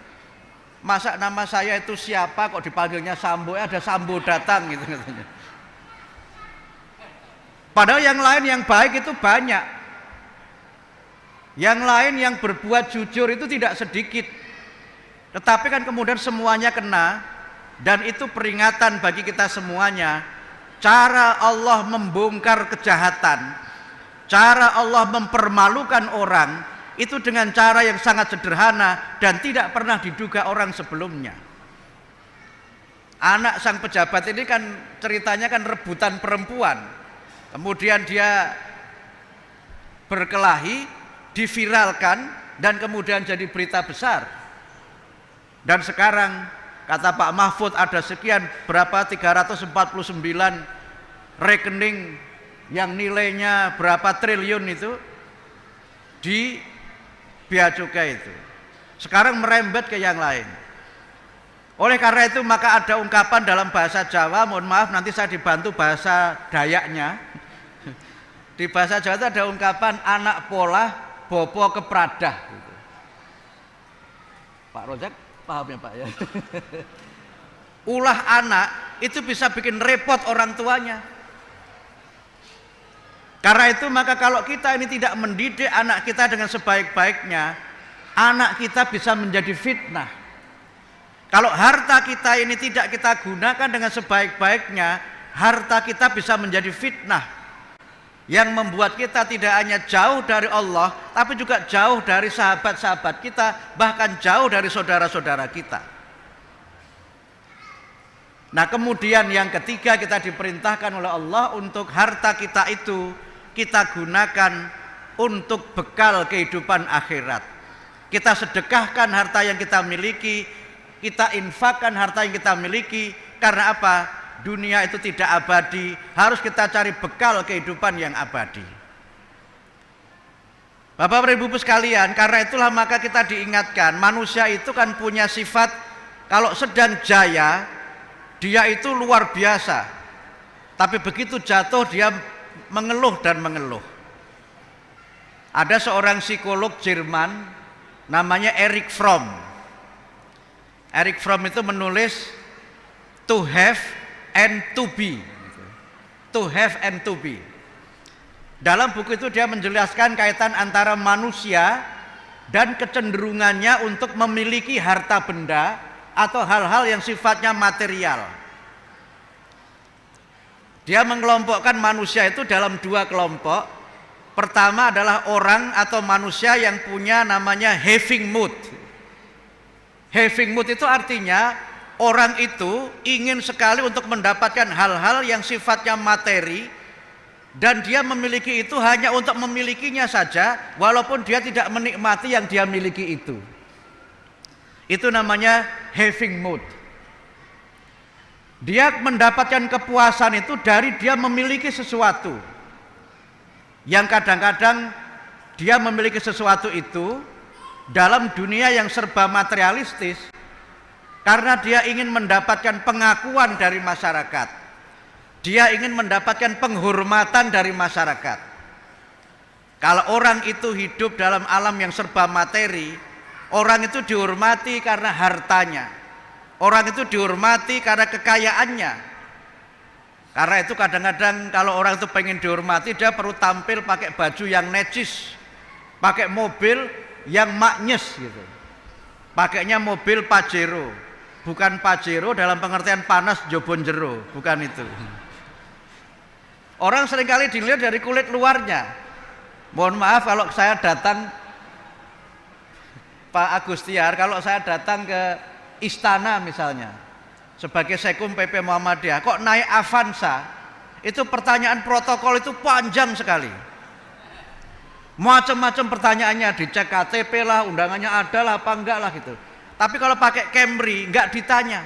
Masa nama saya itu siapa kok dipanggilnya Sambo, ada Sambo datang gitu katanya. Padahal yang lain yang baik itu banyak. Yang lain yang berbuat jujur itu tidak sedikit. Tetapi kan kemudian semuanya kena, dan itu peringatan bagi kita semuanya. Cara Allah membongkar kejahatan, cara Allah mempermalukan orang, itu dengan cara yang sangat sederhana dan tidak pernah diduga orang sebelumnya. Anak sang pejabat ini kan ceritanya kan rebutan perempuan. Kemudian dia berkelahi, diviralkan, dan kemudian jadi berita besar. Dan sekarang kata Pak Mahfud ada sekian berapa 349 rekening yang nilainya berapa triliun itu di Bea Cukai itu. Sekarang merembet ke yang lain. Oleh karena itu maka ada ungkapan dalam bahasa Jawa, mohon maaf nanti saya dibantu bahasa Dayaknya. Di bahasa Jawa itu ada ungkapan anak pola bopo kepradah gitu. Pak Rojak paham ya Pak ya? Ulah anak itu bisa bikin repot orang tuanya. Karena itu maka kalau kita ini tidak mendidik anak kita dengan sebaik-baiknya, anak kita bisa menjadi fitnah. Kalau harta kita ini tidak kita gunakan dengan sebaik-baiknya, harta kita bisa menjadi fitnah yang membuat kita tidak hanya jauh dari Allah, tapi juga jauh dari sahabat-sahabat kita, bahkan jauh dari saudara-saudara kita. Nah kemudian yang ketiga, kita diperintahkan oleh Allah untuk harta kita itu kita gunakan untuk bekal kehidupan akhirat. Kita sedekahkan harta yang kita miliki, kita infakkan harta yang kita miliki. Karena apa? Dunia itu tidak abadi, harus kita cari bekal kehidupan yang abadi. Bapak Ibu sekalian, karena itulah maka kita diingatkan, manusia itu kan punya sifat kalau sedang jaya, dia itu luar biasa. Tapi begitu jatuh dia mengeluh dan mengeluh. Ada seorang psikolog Jerman namanya Erich Fromm. Erich Fromm itu menulis To Have and To Be. To Have and To Be. Dalam buku itu dia menjelaskan kaitan antara manusia dan kecenderungannya untuk memiliki harta benda atau hal-hal yang sifatnya material. Dia mengelompokkan manusia itu dalam dua kelompok. Pertama adalah orang atau manusia yang punya namanya having mood. Having mood itu artinya orang itu ingin sekali untuk mendapatkan hal-hal yang sifatnya materi, dan dia memiliki itu hanya untuk memilikinya saja, walaupun dia tidak menikmati yang dia miliki itu. Itu namanya having mood. Dia mendapatkan kepuasan itu dari dia memiliki sesuatu, yang kadang-kadang dia memiliki sesuatu itu dalam dunia yang serba materialistis, karena dia ingin mendapatkan pengakuan dari masyarakat, dia ingin mendapatkan penghormatan dari masyarakat. Kalau orang itu hidup dalam alam yang serba materi, orang itu dihormati karena hartanya, orang itu dihormati karena kekayaannya. Karena itu kadang-kadang kalau orang itu pengen dihormati, dia perlu tampil pakai baju yang necis, pakai mobil yang maknyes gitu, pakainya mobil Pajero. Bukan Pajero dalam pengertian panas jobon jero, bukan itu. Orang seringkali dilihat dari kulit luarnya. Mohon maaf kalau saya datang, Pak Agustiar, kalau saya datang ke istana misalnya sebagai Sekum PP Muhammadiyah, kok naik Avanza, itu pertanyaan protokol itu panjang sekali. Macam-macam pertanyaannya, dicek KTP lah, undangannya ada lah apa enggak lah gitu. Tapi kalau pakai Camry enggak ditanya.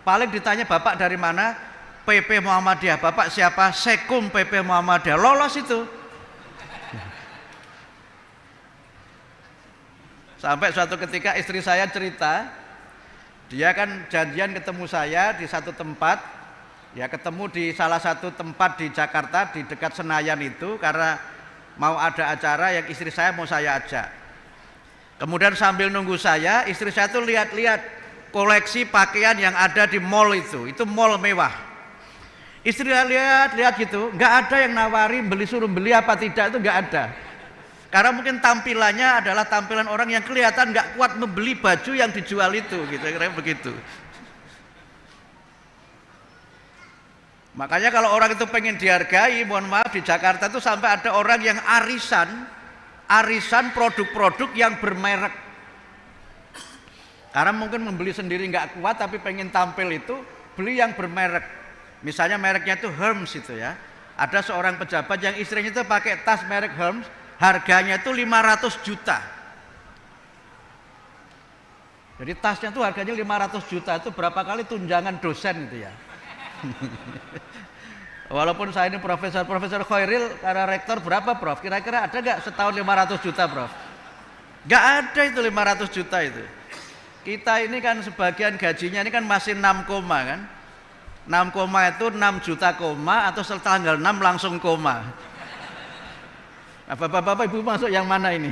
Paling ditanya Bapak dari mana? PP Muhammadiyah. Bapak siapa? Sekum PP Muhammadiyah. Lolos itu. Sampai suatu ketika istri saya cerita, dia kan janjian ketemu saya di satu tempat, ya ketemu di salah satu tempat di Jakarta di dekat Senayan itu, karena mau ada acara yang istri saya mau saya ajak. Kemudian sambil nunggu saya, istri saya tuh lihat-lihat koleksi pakaian yang ada di mall itu mall mewah. Istri lihat gitu, nggak ada yang nawari suruh beli apa tidak, itu nggak ada. Karena mungkin tampilannya adalah tampilan orang yang kelihatan nggak kuat membeli baju yang dijual itu, gitu, kira-kira begitu. Makanya kalau orang itu pengen dihargai, mohon maaf, di Jakarta itu sampai ada orang yang arisan produk-produk yang bermerek. Karena mungkin membeli sendiri nggak kuat, tapi pengen tampil itu beli yang bermerek. Misalnya mereknya itu Hermes itu ya. Ada seorang pejabat yang istrinya itu pakai tas merek Hermes, harganya itu 500 juta. Jadi tasnya tuh harganya 500 juta, itu berapa kali tunjangan dosen itu ya. Walaupun saya ini Profesor Khairil karena rektor, berapa Prof? Kira-kira ada nggak setahun 500 juta Prof? Nggak ada itu 500 juta itu. Kita ini kan sebagian gajinya ini kan masih 6 koma kan. 6 koma itu 6 juta koma, atau tanggal 6 langsung koma. Nah, bapak-bapak ibu masuk yang mana ini?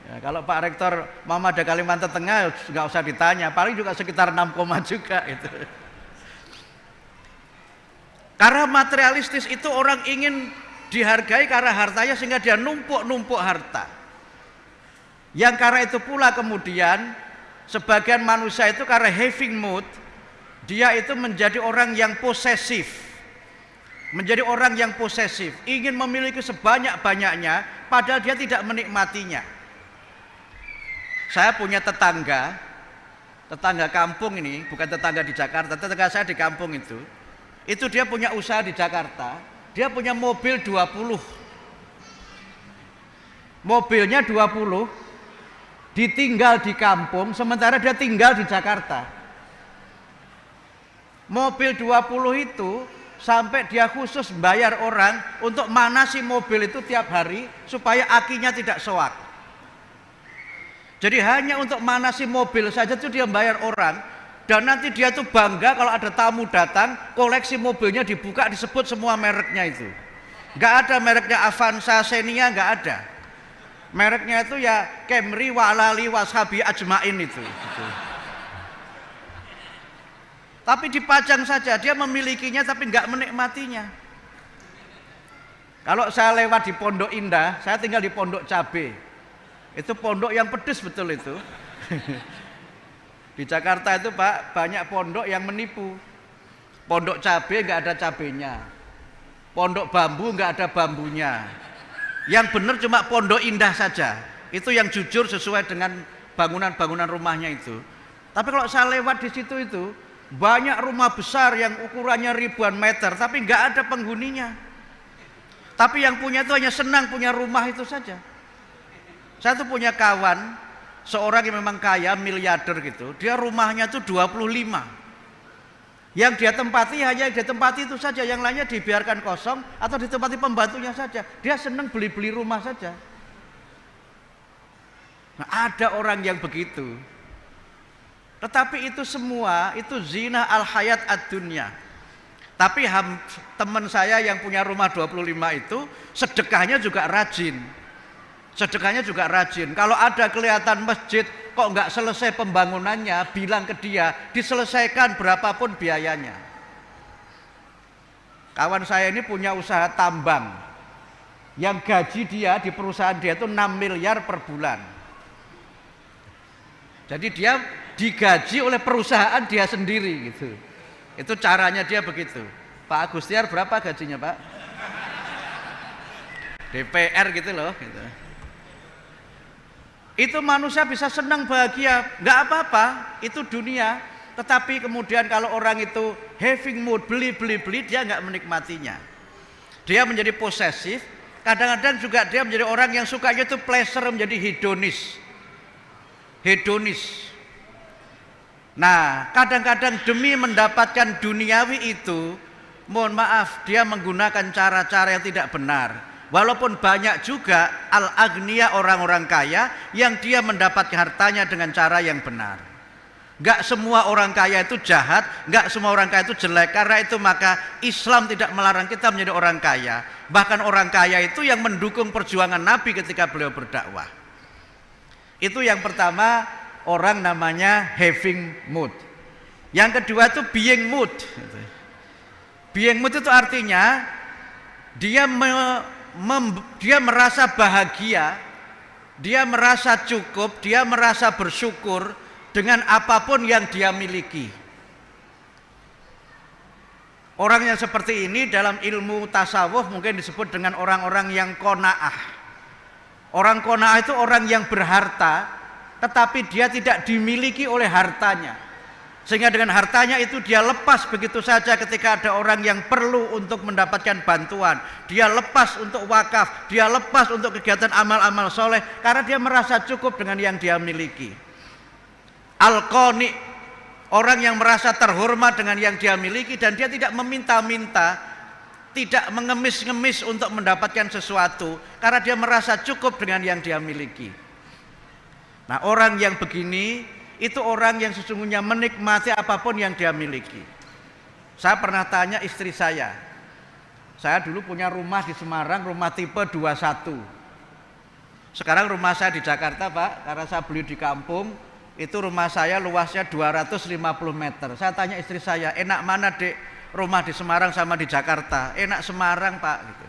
Ya, kalau Pak Rektor Muhammadiyah Kalimantan Tengah nggak usah ditanya, paling juga sekitar 6 koma juga itu. Karena materialistis itu orang ingin dihargai karena hartanya, sehingga dia numpuk harta. Yang karena itu pula kemudian sebagian manusia itu karena having mood, dia itu menjadi orang yang posesif. Menjadi orang yang posesif, ingin memiliki sebanyak-banyaknya padahal dia tidak menikmatinya. Saya punya tetangga kampung ini, bukan tetangga di Jakarta, tetangga saya di kampung itu dia punya usaha di Jakarta, dia punya mobil 20. Mobilnya 20, ditinggal di kampung, sementara dia tinggal di Jakarta. Mobil 20 itu sampai dia khusus bayar orang untuk manasi mobil itu tiap hari supaya akinya tidak soak. Jadi hanya untuk manasi mobil saja itu dia bayar orang, dan nanti dia tuh bangga kalau ada tamu datang, koleksi mobilnya dibuka, disebut semua mereknya itu. Nggak ada mereknya Avanza, Xenia, nggak ada. Mereknya itu ya Camry, Walali, Wasabi, Ajmain itu. Tapi dipajang saja, dia memilikinya tapi nggak menikmatinya. Kalau saya lewat di Pondok Indah, saya tinggal di Pondok Cabe. Itu pondok yang pedes betul itu. Di Jakarta itu Pak, banyak pondok yang menipu. Pondok cabe nggak ada cabenya, pondok bambu nggak ada bambunya. Yang benar cuma Pondok Indah saja. Itu yang jujur sesuai dengan bangunan-bangunan rumahnya itu. Tapi kalau saya lewat di situ itu banyak rumah besar yang ukurannya ribuan meter, tapi nggak ada penghuninya. Tapi yang punya itu hanya senang punya rumah itu saja. Saya tuh punya kawan, seorang yang memang kaya, miliarder gitu. Dia rumahnya tuh 25. Yang dia tempati hanya dia tempati itu saja, yang lainnya dibiarkan kosong atau ditempati pembantunya saja. Dia senang beli-beli rumah saja. Nah, ada orang yang begitu. Tetapi itu semua itu zina al-hayat ad-dunya. Tapi teman saya yang punya rumah 25 itu sedekahnya juga rajin. Sedekahnya juga rajin. Kalau ada kelihatan masjid kok nggak selesai pembangunannya, bilang ke dia diselesaikan berapapun biayanya. Kawan saya ini punya usaha tambang. Yang gaji dia di perusahaan dia itu 6 miliar per bulan. Jadi dia digaji oleh perusahaan dia sendiri gitu. Itu caranya dia begitu. Pak Agustiar berapa gajinya, Pak? DPR gitu loh gitu. Itu manusia bisa senang bahagia, nggak apa-apa, itu dunia. Tetapi kemudian kalau orang itu having mood, beli, dia nggak menikmatinya. Dia menjadi posesif, kadang-kadang juga dia menjadi orang yang sukanya itu pleasure, menjadi hedonis. Nah, kadang-kadang demi mendapatkan duniawi itu, mohon maaf, dia menggunakan cara-cara yang tidak benar. Walaupun banyak juga al-agniya, orang-orang kaya yang dia mendapatkan hartanya dengan cara yang benar. Enggak semua orang kaya itu jahat, enggak semua orang kaya itu jelek. Karena itu maka Islam tidak melarang kita menjadi orang kaya. Bahkan orang kaya itu yang mendukung perjuangan Nabi ketika beliau berdakwah. Itu yang pertama, orang namanya having mood. Yang kedua itu being mood. Being mood itu artinya dia merasa bahagia, dia merasa cukup, dia merasa bersyukur dengan apapun yang dia miliki. Orang yang seperti ini dalam ilmu tasawuf mungkin disebut dengan orang-orang yang qanaah. Orang qanaah itu orang yang berharta, tetapi dia tidak dimiliki oleh hartanya. Sehingga dengan hartanya itu dia lepas begitu saja ketika ada orang yang perlu untuk mendapatkan bantuan. Dia lepas untuk wakaf, dia lepas untuk kegiatan amal-amal soleh, karena dia merasa cukup dengan yang dia miliki. Al-qani, orang yang merasa terhormat dengan yang dia miliki dan dia tidak meminta-minta, tidak mengemis-ngemis untuk mendapatkan sesuatu, karena dia merasa cukup dengan yang dia miliki. Nah, orang yang begini itu orang yang sesungguhnya menikmati apapun yang dia miliki. Saya pernah tanya istri saya dulu punya rumah di Semarang, rumah tipe 21. Sekarang rumah saya di Jakarta, Pak, karena saya beli di kampung. Itu rumah saya luasnya 250 meter. Saya tanya istri saya, enak mana Dek rumah di Semarang sama di Jakarta? Enak Semarang, Pak, gitu.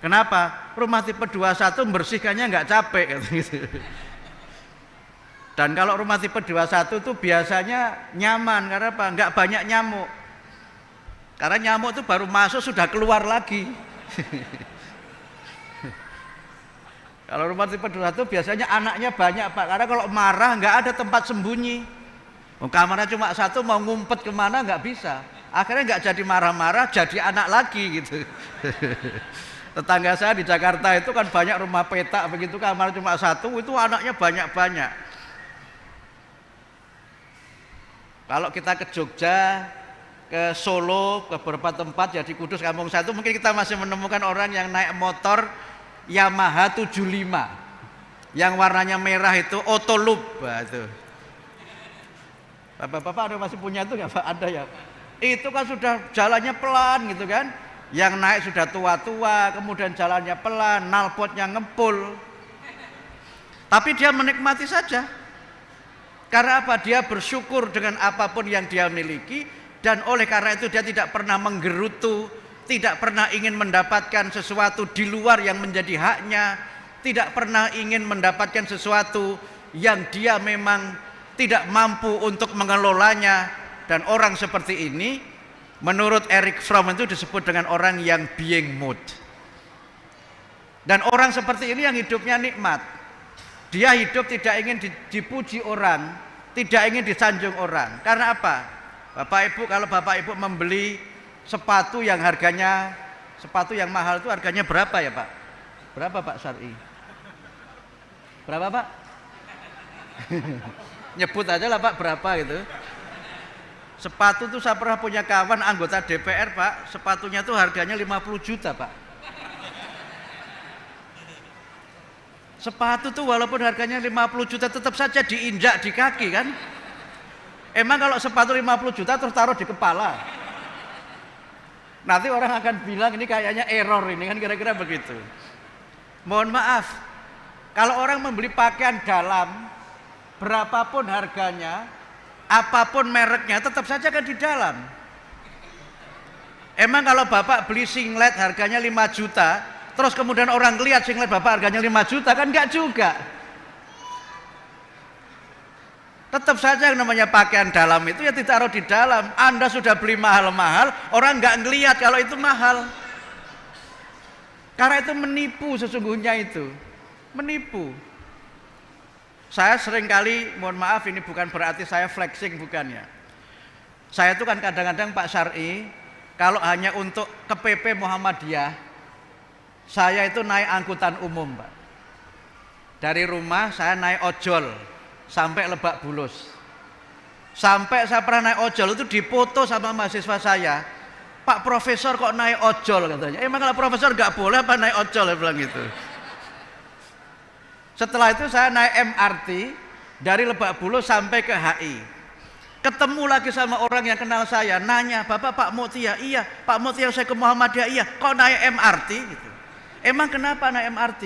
Kenapa? Rumah tipe 21 membersihkannya nggak capek gitu. Dan kalau rumah tipe 21 itu biasanya nyaman, karena apa? Enggak banyak nyamuk. Karena nyamuk itu baru masuk sudah keluar lagi. Kalau rumah tipe 21 biasanya anaknya banyak, Pak. Karena kalau marah enggak ada tempat sembunyi. Kamarnya cuma satu, mau ngumpet kemana enggak bisa. Akhirnya enggak jadi marah-marah, jadi anak lagi gitu. Tetangga saya di Jakarta itu kan banyak rumah petak begitu, kamar cuma satu, itu anaknya banyak-banyak. Kalau kita ke Jogja, ke Solo, ke beberapa tempat, ya di Kudus, kampung saya itu mungkin kita masih menemukan orang yang naik motor Yamaha 75 yang warnanya merah itu Autoloop. Nah, itu Bapak-bapak ada masih punya itu nggak Pak? Ada ya. Itu kan sudah jalannya pelan gitu kan. Yang naik sudah tua-tua, kemudian jalannya pelan, knalpotnya ngepul. Tapi dia menikmati saja. Karena apa? Dia bersyukur dengan apapun yang dia miliki, dan oleh karena itu dia tidak pernah menggerutu, tidak pernah ingin mendapatkan sesuatu di luar yang menjadi haknya, tidak pernah ingin mendapatkan sesuatu yang dia memang tidak mampu untuk mengelolanya. Dan orang seperti ini menurut Erich Fromm itu disebut dengan orang yang being mood. Dan orang seperti ini yang hidupnya nikmat. Dia hidup tidak ingin dipuji orang, tidak ingin disanjung orang. Karena apa? Bapak Ibu, kalau Bapak Ibu membeli sepatu yang harganya, sepatu yang mahal itu harganya berapa ya Pak? Berapa Pak Syar'i? Berapa Pak? Nyebut aja lah Pak berapa gitu. Sepatu tuh saya pernah punya kawan anggota DPR Pak, sepatunya tuh harganya 50 juta Pak. Sepatu tuh walaupun harganya 50 juta tetap saja diinjak di kaki kan. Emang kalau sepatu 50 juta terus taruh di kepala, nanti orang akan bilang ini kayaknya error ini kan, kira-kira begitu. Mohon maaf, kalau orang membeli pakaian dalam berapapun harganya, apapun mereknya tetap saja kan di dalam. Emang kalau Bapak beli singlet harganya 5 juta, terus kemudian orang lihat singlet Bapak harganya 5 juta kan enggak juga. Tetap saja yang namanya pakaian dalam itu ya ditaruh di dalam. Anda sudah beli mahal-mahal, orang enggak ngelihat kalau itu mahal. Karena itu menipu sesungguhnya itu. Menipu. Saya seringkali, mohon maaf ini bukan berarti saya flexing, bukan ya. Saya itu kan kadang-kadang Pak Syar'i, kalau hanya untuk ke PP Muhammadiyah, saya itu naik angkutan umum Pak. Dari rumah saya naik ojol sampai Lebak Bulus. Sampai saya pernah naik ojol itu dipoto sama mahasiswa saya. Pak Profesor kok naik ojol katanya. Emang kalau Profesor nggak boleh apa naik ojol, saya bilang gitu. Setelah itu saya naik MRT dari Lebak Bulus sampai ke HI. Ketemu lagi sama orang yang kenal saya, nanya, Bapak Pak Mutia? Iya, Pak Mutia saya ke Muhammadiyah. Iya, kok naik MRT gitu. Emang kenapa naik MRT?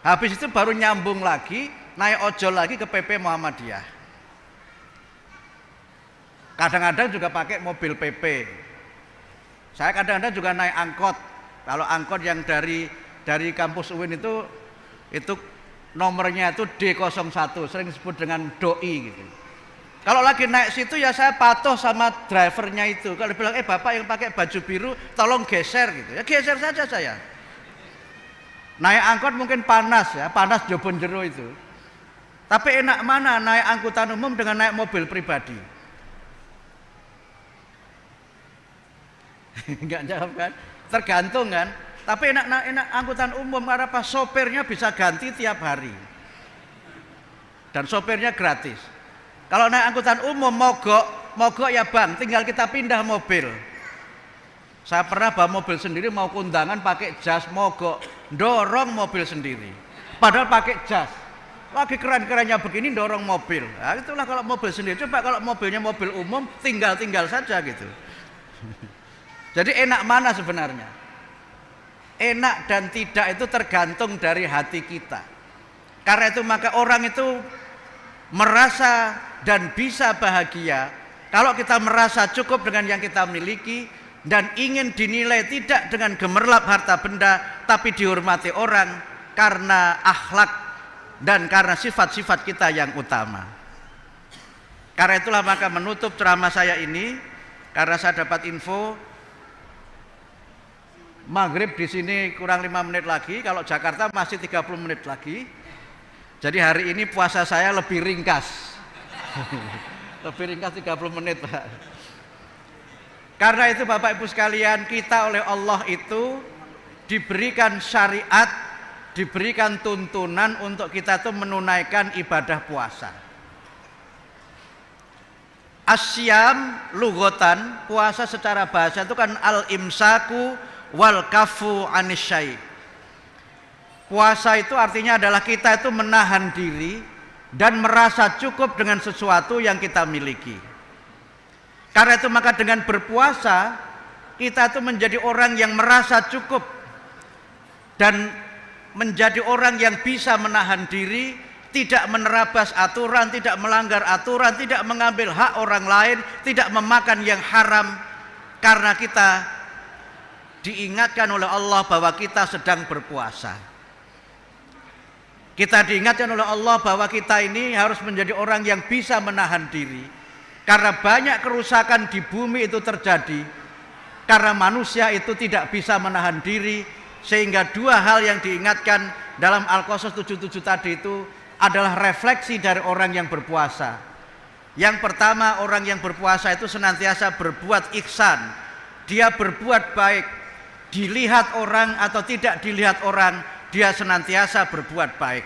Habis itu baru nyambung lagi, naik ojol lagi ke PP Muhammadiyah. Kadang-kadang juga pakai mobil PP. Saya kadang-kadang juga naik angkot. Kalau angkot yang dari kampus UIN itu nomornya itu D01, sering disebut dengan doi gitu. Kalau lagi naik situ ya saya patuh sama drivernya itu. Kalau bilang Bapak yang pakai baju biru tolong geser gitu. Ya geser saja saya. Naik angkot mungkin panas ya, panas jobon jero itu. Tapi enak mana naik angkutan umum dengan naik mobil pribadi? Enggak jawab kan? Tergantung kan? Tapi enak angkutan umum karena apa? Sopirnya bisa ganti tiap hari. Dan sopirnya gratis. Kalau naik angkutan umum mogok ya Bang, tinggal kita pindah mobil. Saya pernah bawa mobil sendiri mau kondangan pakai jas, mogok, dorong mobil sendiri. Padahal pakai jas. Lagi keren-kerennya begini dorong mobil. Nah, itulah kalau mobil sendiri. Coba kalau mobilnya mobil umum tinggal saja gitu. Jadi enak mana sebenarnya? Enak dan tidak itu tergantung dari hati kita. Karena itu maka orang itu merasa dan bisa bahagia kalau kita merasa cukup dengan yang kita miliki dan ingin dinilai tidak dengan gemerlap harta benda tapi dihormati orang karena akhlak dan karena sifat-sifat kita yang utama. Karena itulah maka menutup ceramah saya ini, karena saya dapat info maghrib di sini kurang 5 menit lagi, kalau Jakarta masih 30 menit lagi. Jadi hari ini puasa saya lebih ringkas. Lebih ringkas 30 menit Pak. Karena itu Bapak Ibu sekalian, kita oleh Allah itu diberikan syariat, diberikan tuntunan untuk kita tuh menunaikan ibadah puasa. Asyam lughatan, puasa secara bahasa itu kan al-imsaku wal kafu anisyai. Puasa itu artinya adalah kita itu menahan diri dan merasa cukup dengan sesuatu yang kita miliki. Karena itu maka dengan berpuasa kita itu menjadi orang yang merasa cukup dan menjadi orang yang bisa menahan diri, tidak menerabas aturan, tidak melanggar aturan, tidak mengambil hak orang lain, tidak memakan yang haram, karena kita diingatkan oleh Allah bahwa kita sedang berpuasa. Kita diingatkan oleh Allah bahwa kita ini harus menjadi orang yang bisa menahan diri. Karena banyak kerusakan di bumi itu terjadi karena manusia itu tidak bisa menahan diri, sehingga dua hal yang diingatkan dalam Al-Qasas 77 tadi itu adalah refleksi dari orang yang berpuasa. Yang pertama, orang yang berpuasa itu senantiasa berbuat ihsan. Dia berbuat baik, dilihat orang atau tidak dilihat orang, dia senantiasa berbuat baik.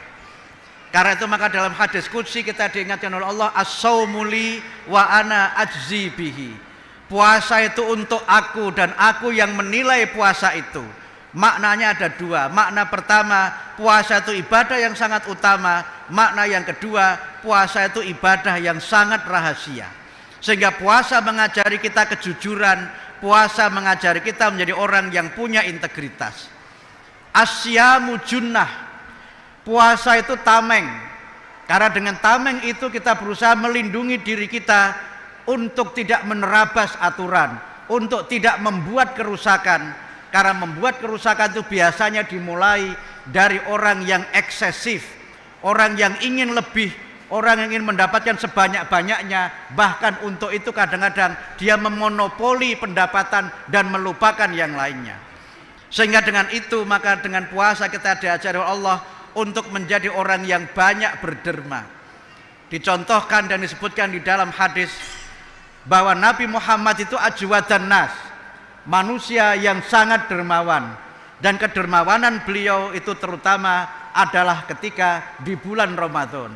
Karena itu maka dalam hadis qudsi kita diingatkan oleh Allah, as-saumu li wa ana ajzi bihi. Puasa itu untuk aku dan aku yang menilai puasa itu. Maknanya ada dua. Makna pertama, puasa itu ibadah yang sangat utama. Makna yang kedua, puasa itu ibadah yang sangat rahasia. Sehingga puasa mengajari kita kejujuran, puasa mengajari kita menjadi orang yang punya integritas. Asyamu junnah. Puasa itu tameng. Karena dengan tameng itu kita berusaha melindungi diri kita untuk tidak menerabas aturan, untuk tidak membuat kerusakan. Karena membuat kerusakan itu biasanya dimulai dari orang yang eksesif, orang yang ingin lebih, orang yang ingin mendapatkan sebanyak-banyaknya. Bahkan untuk itu kadang-kadang dia memonopoli pendapatan dan melupakan yang lainnya. Sehingga dengan itu maka dengan puasa kita diajari oleh Allah untuk menjadi orang yang banyak berderma. Dicontohkan dan disebutkan di dalam hadis bahwa Nabi Muhammad itu ajwadan nas, manusia yang sangat dermawan, dan kedermawanan beliau itu terutama adalah ketika di bulan Ramadan.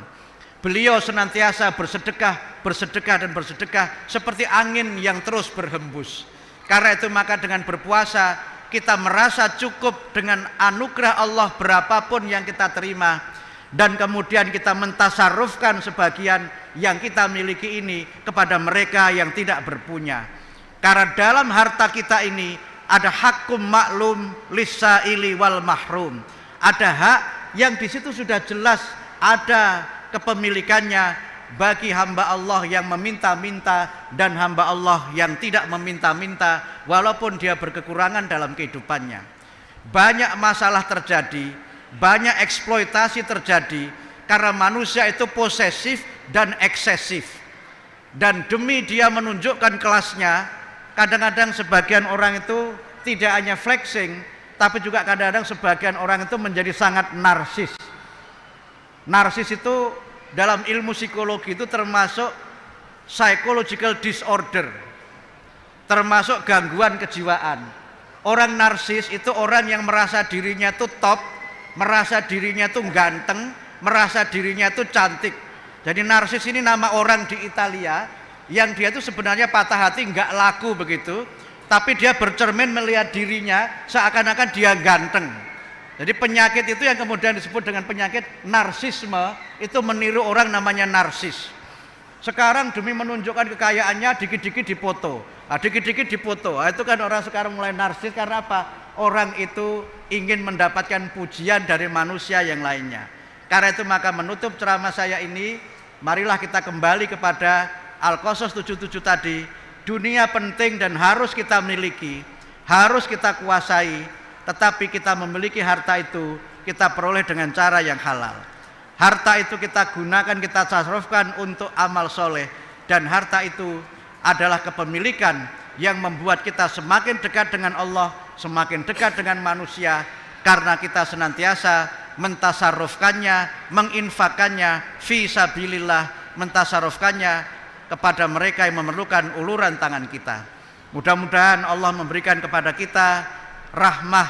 Beliau senantiasa bersedekah dan bersedekah seperti angin yang terus berhembus. Karena itu maka dengan berpuasa kita merasa cukup dengan anugerah Allah berapapun yang kita terima, dan kemudian kita mentasarrufkan sebagian yang kita miliki ini kepada mereka yang tidak berpunya. Karena dalam harta kita ini ada hakum maklum lisaili wal mahrum. Ada hak yang di situ sudah jelas ada kepemilikannya bagi hamba Allah yang meminta-minta dan hamba Allah yang tidak meminta-minta walaupun dia berkekurangan dalam kehidupannya. Banyak masalah terjadi, banyak eksploitasi terjadi karena manusia itu posesif dan eksesif. Dan demi dia menunjukkan kelasnya, kadang-kadang sebagian orang itu tidak hanya flexing, tapi juga kadang-kadang sebagian orang itu menjadi sangat narsis. Narsis itu dalam ilmu psikologi itu termasuk psychological disorder, termasuk gangguan kejiwaan. Orang narsis itu orang yang merasa dirinya itu top, merasa dirinya itu ganteng, merasa dirinya itu cantik. Jadi narsis ini nama orang di Italia yang dia itu sebenarnya patah hati, nggak laku begitu, tapi dia bercermin melihat dirinya seakan-akan dia ganteng. Jadi penyakit itu yang kemudian disebut dengan penyakit narsisme, itu meniru orang namanya narsis. Sekarang demi menunjukkan kekayaannya dikit-dikit dipoto, dikit-dikit dipoto. Itu kan orang sekarang mulai narsis karena apa? Orang itu ingin mendapatkan pujian dari manusia yang lainnya. Karena itu maka menutup ceramah saya ini, marilah kita kembali kepada Al-Qasas 77 tadi. Dunia penting dan harus kita miliki, harus kita kuasai. Tetapi kita memiliki harta itu kita peroleh dengan cara yang halal. Harta itu kita gunakan, kita tasarrufkan untuk amal soleh. Dan harta itu adalah kepemilikan yang membuat kita semakin dekat dengan Allah, semakin dekat dengan manusia. Karena kita senantiasa mentasarrufkannya, menginfakannya fi sabilillah, mentasarrufkannya kepada mereka yang memerlukan uluran tangan kita. Mudah-mudahan Allah memberikan kepada kita rahmah,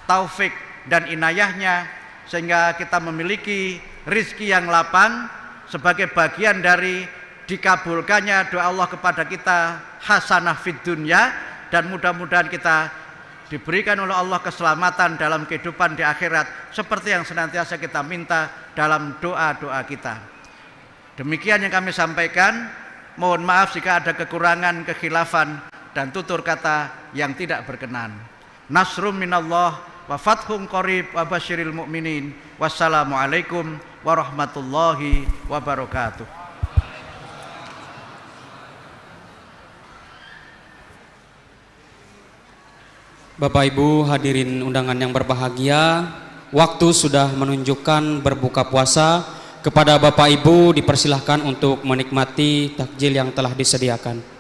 taufik dan inayahnya sehingga kita memiliki rizki yang lapang sebagai bagian dari dikabulkannya doa Allah kepada kita, hasanah fid dunya, dan mudah-mudahan kita diberikan oleh Allah keselamatan dalam kehidupan di akhirat seperti yang senantiasa kita minta dalam doa-doa kita. Demikian yang kami sampaikan. Mohon maaf jika ada kekurangan, kekhilafan dan tutur kata yang tidak berkenan. Nasrum minallah wa fathun qarib wa basyiril mu'minin. Wassalamualaikum warahmatullahi wabarakatuh. Bapak Ibu hadirin undangan yang berbahagia, waktu sudah menunjukkan berbuka puasa. Kepada Bapak Ibu dipersilahkan untuk menikmati takjil yang telah disediakan.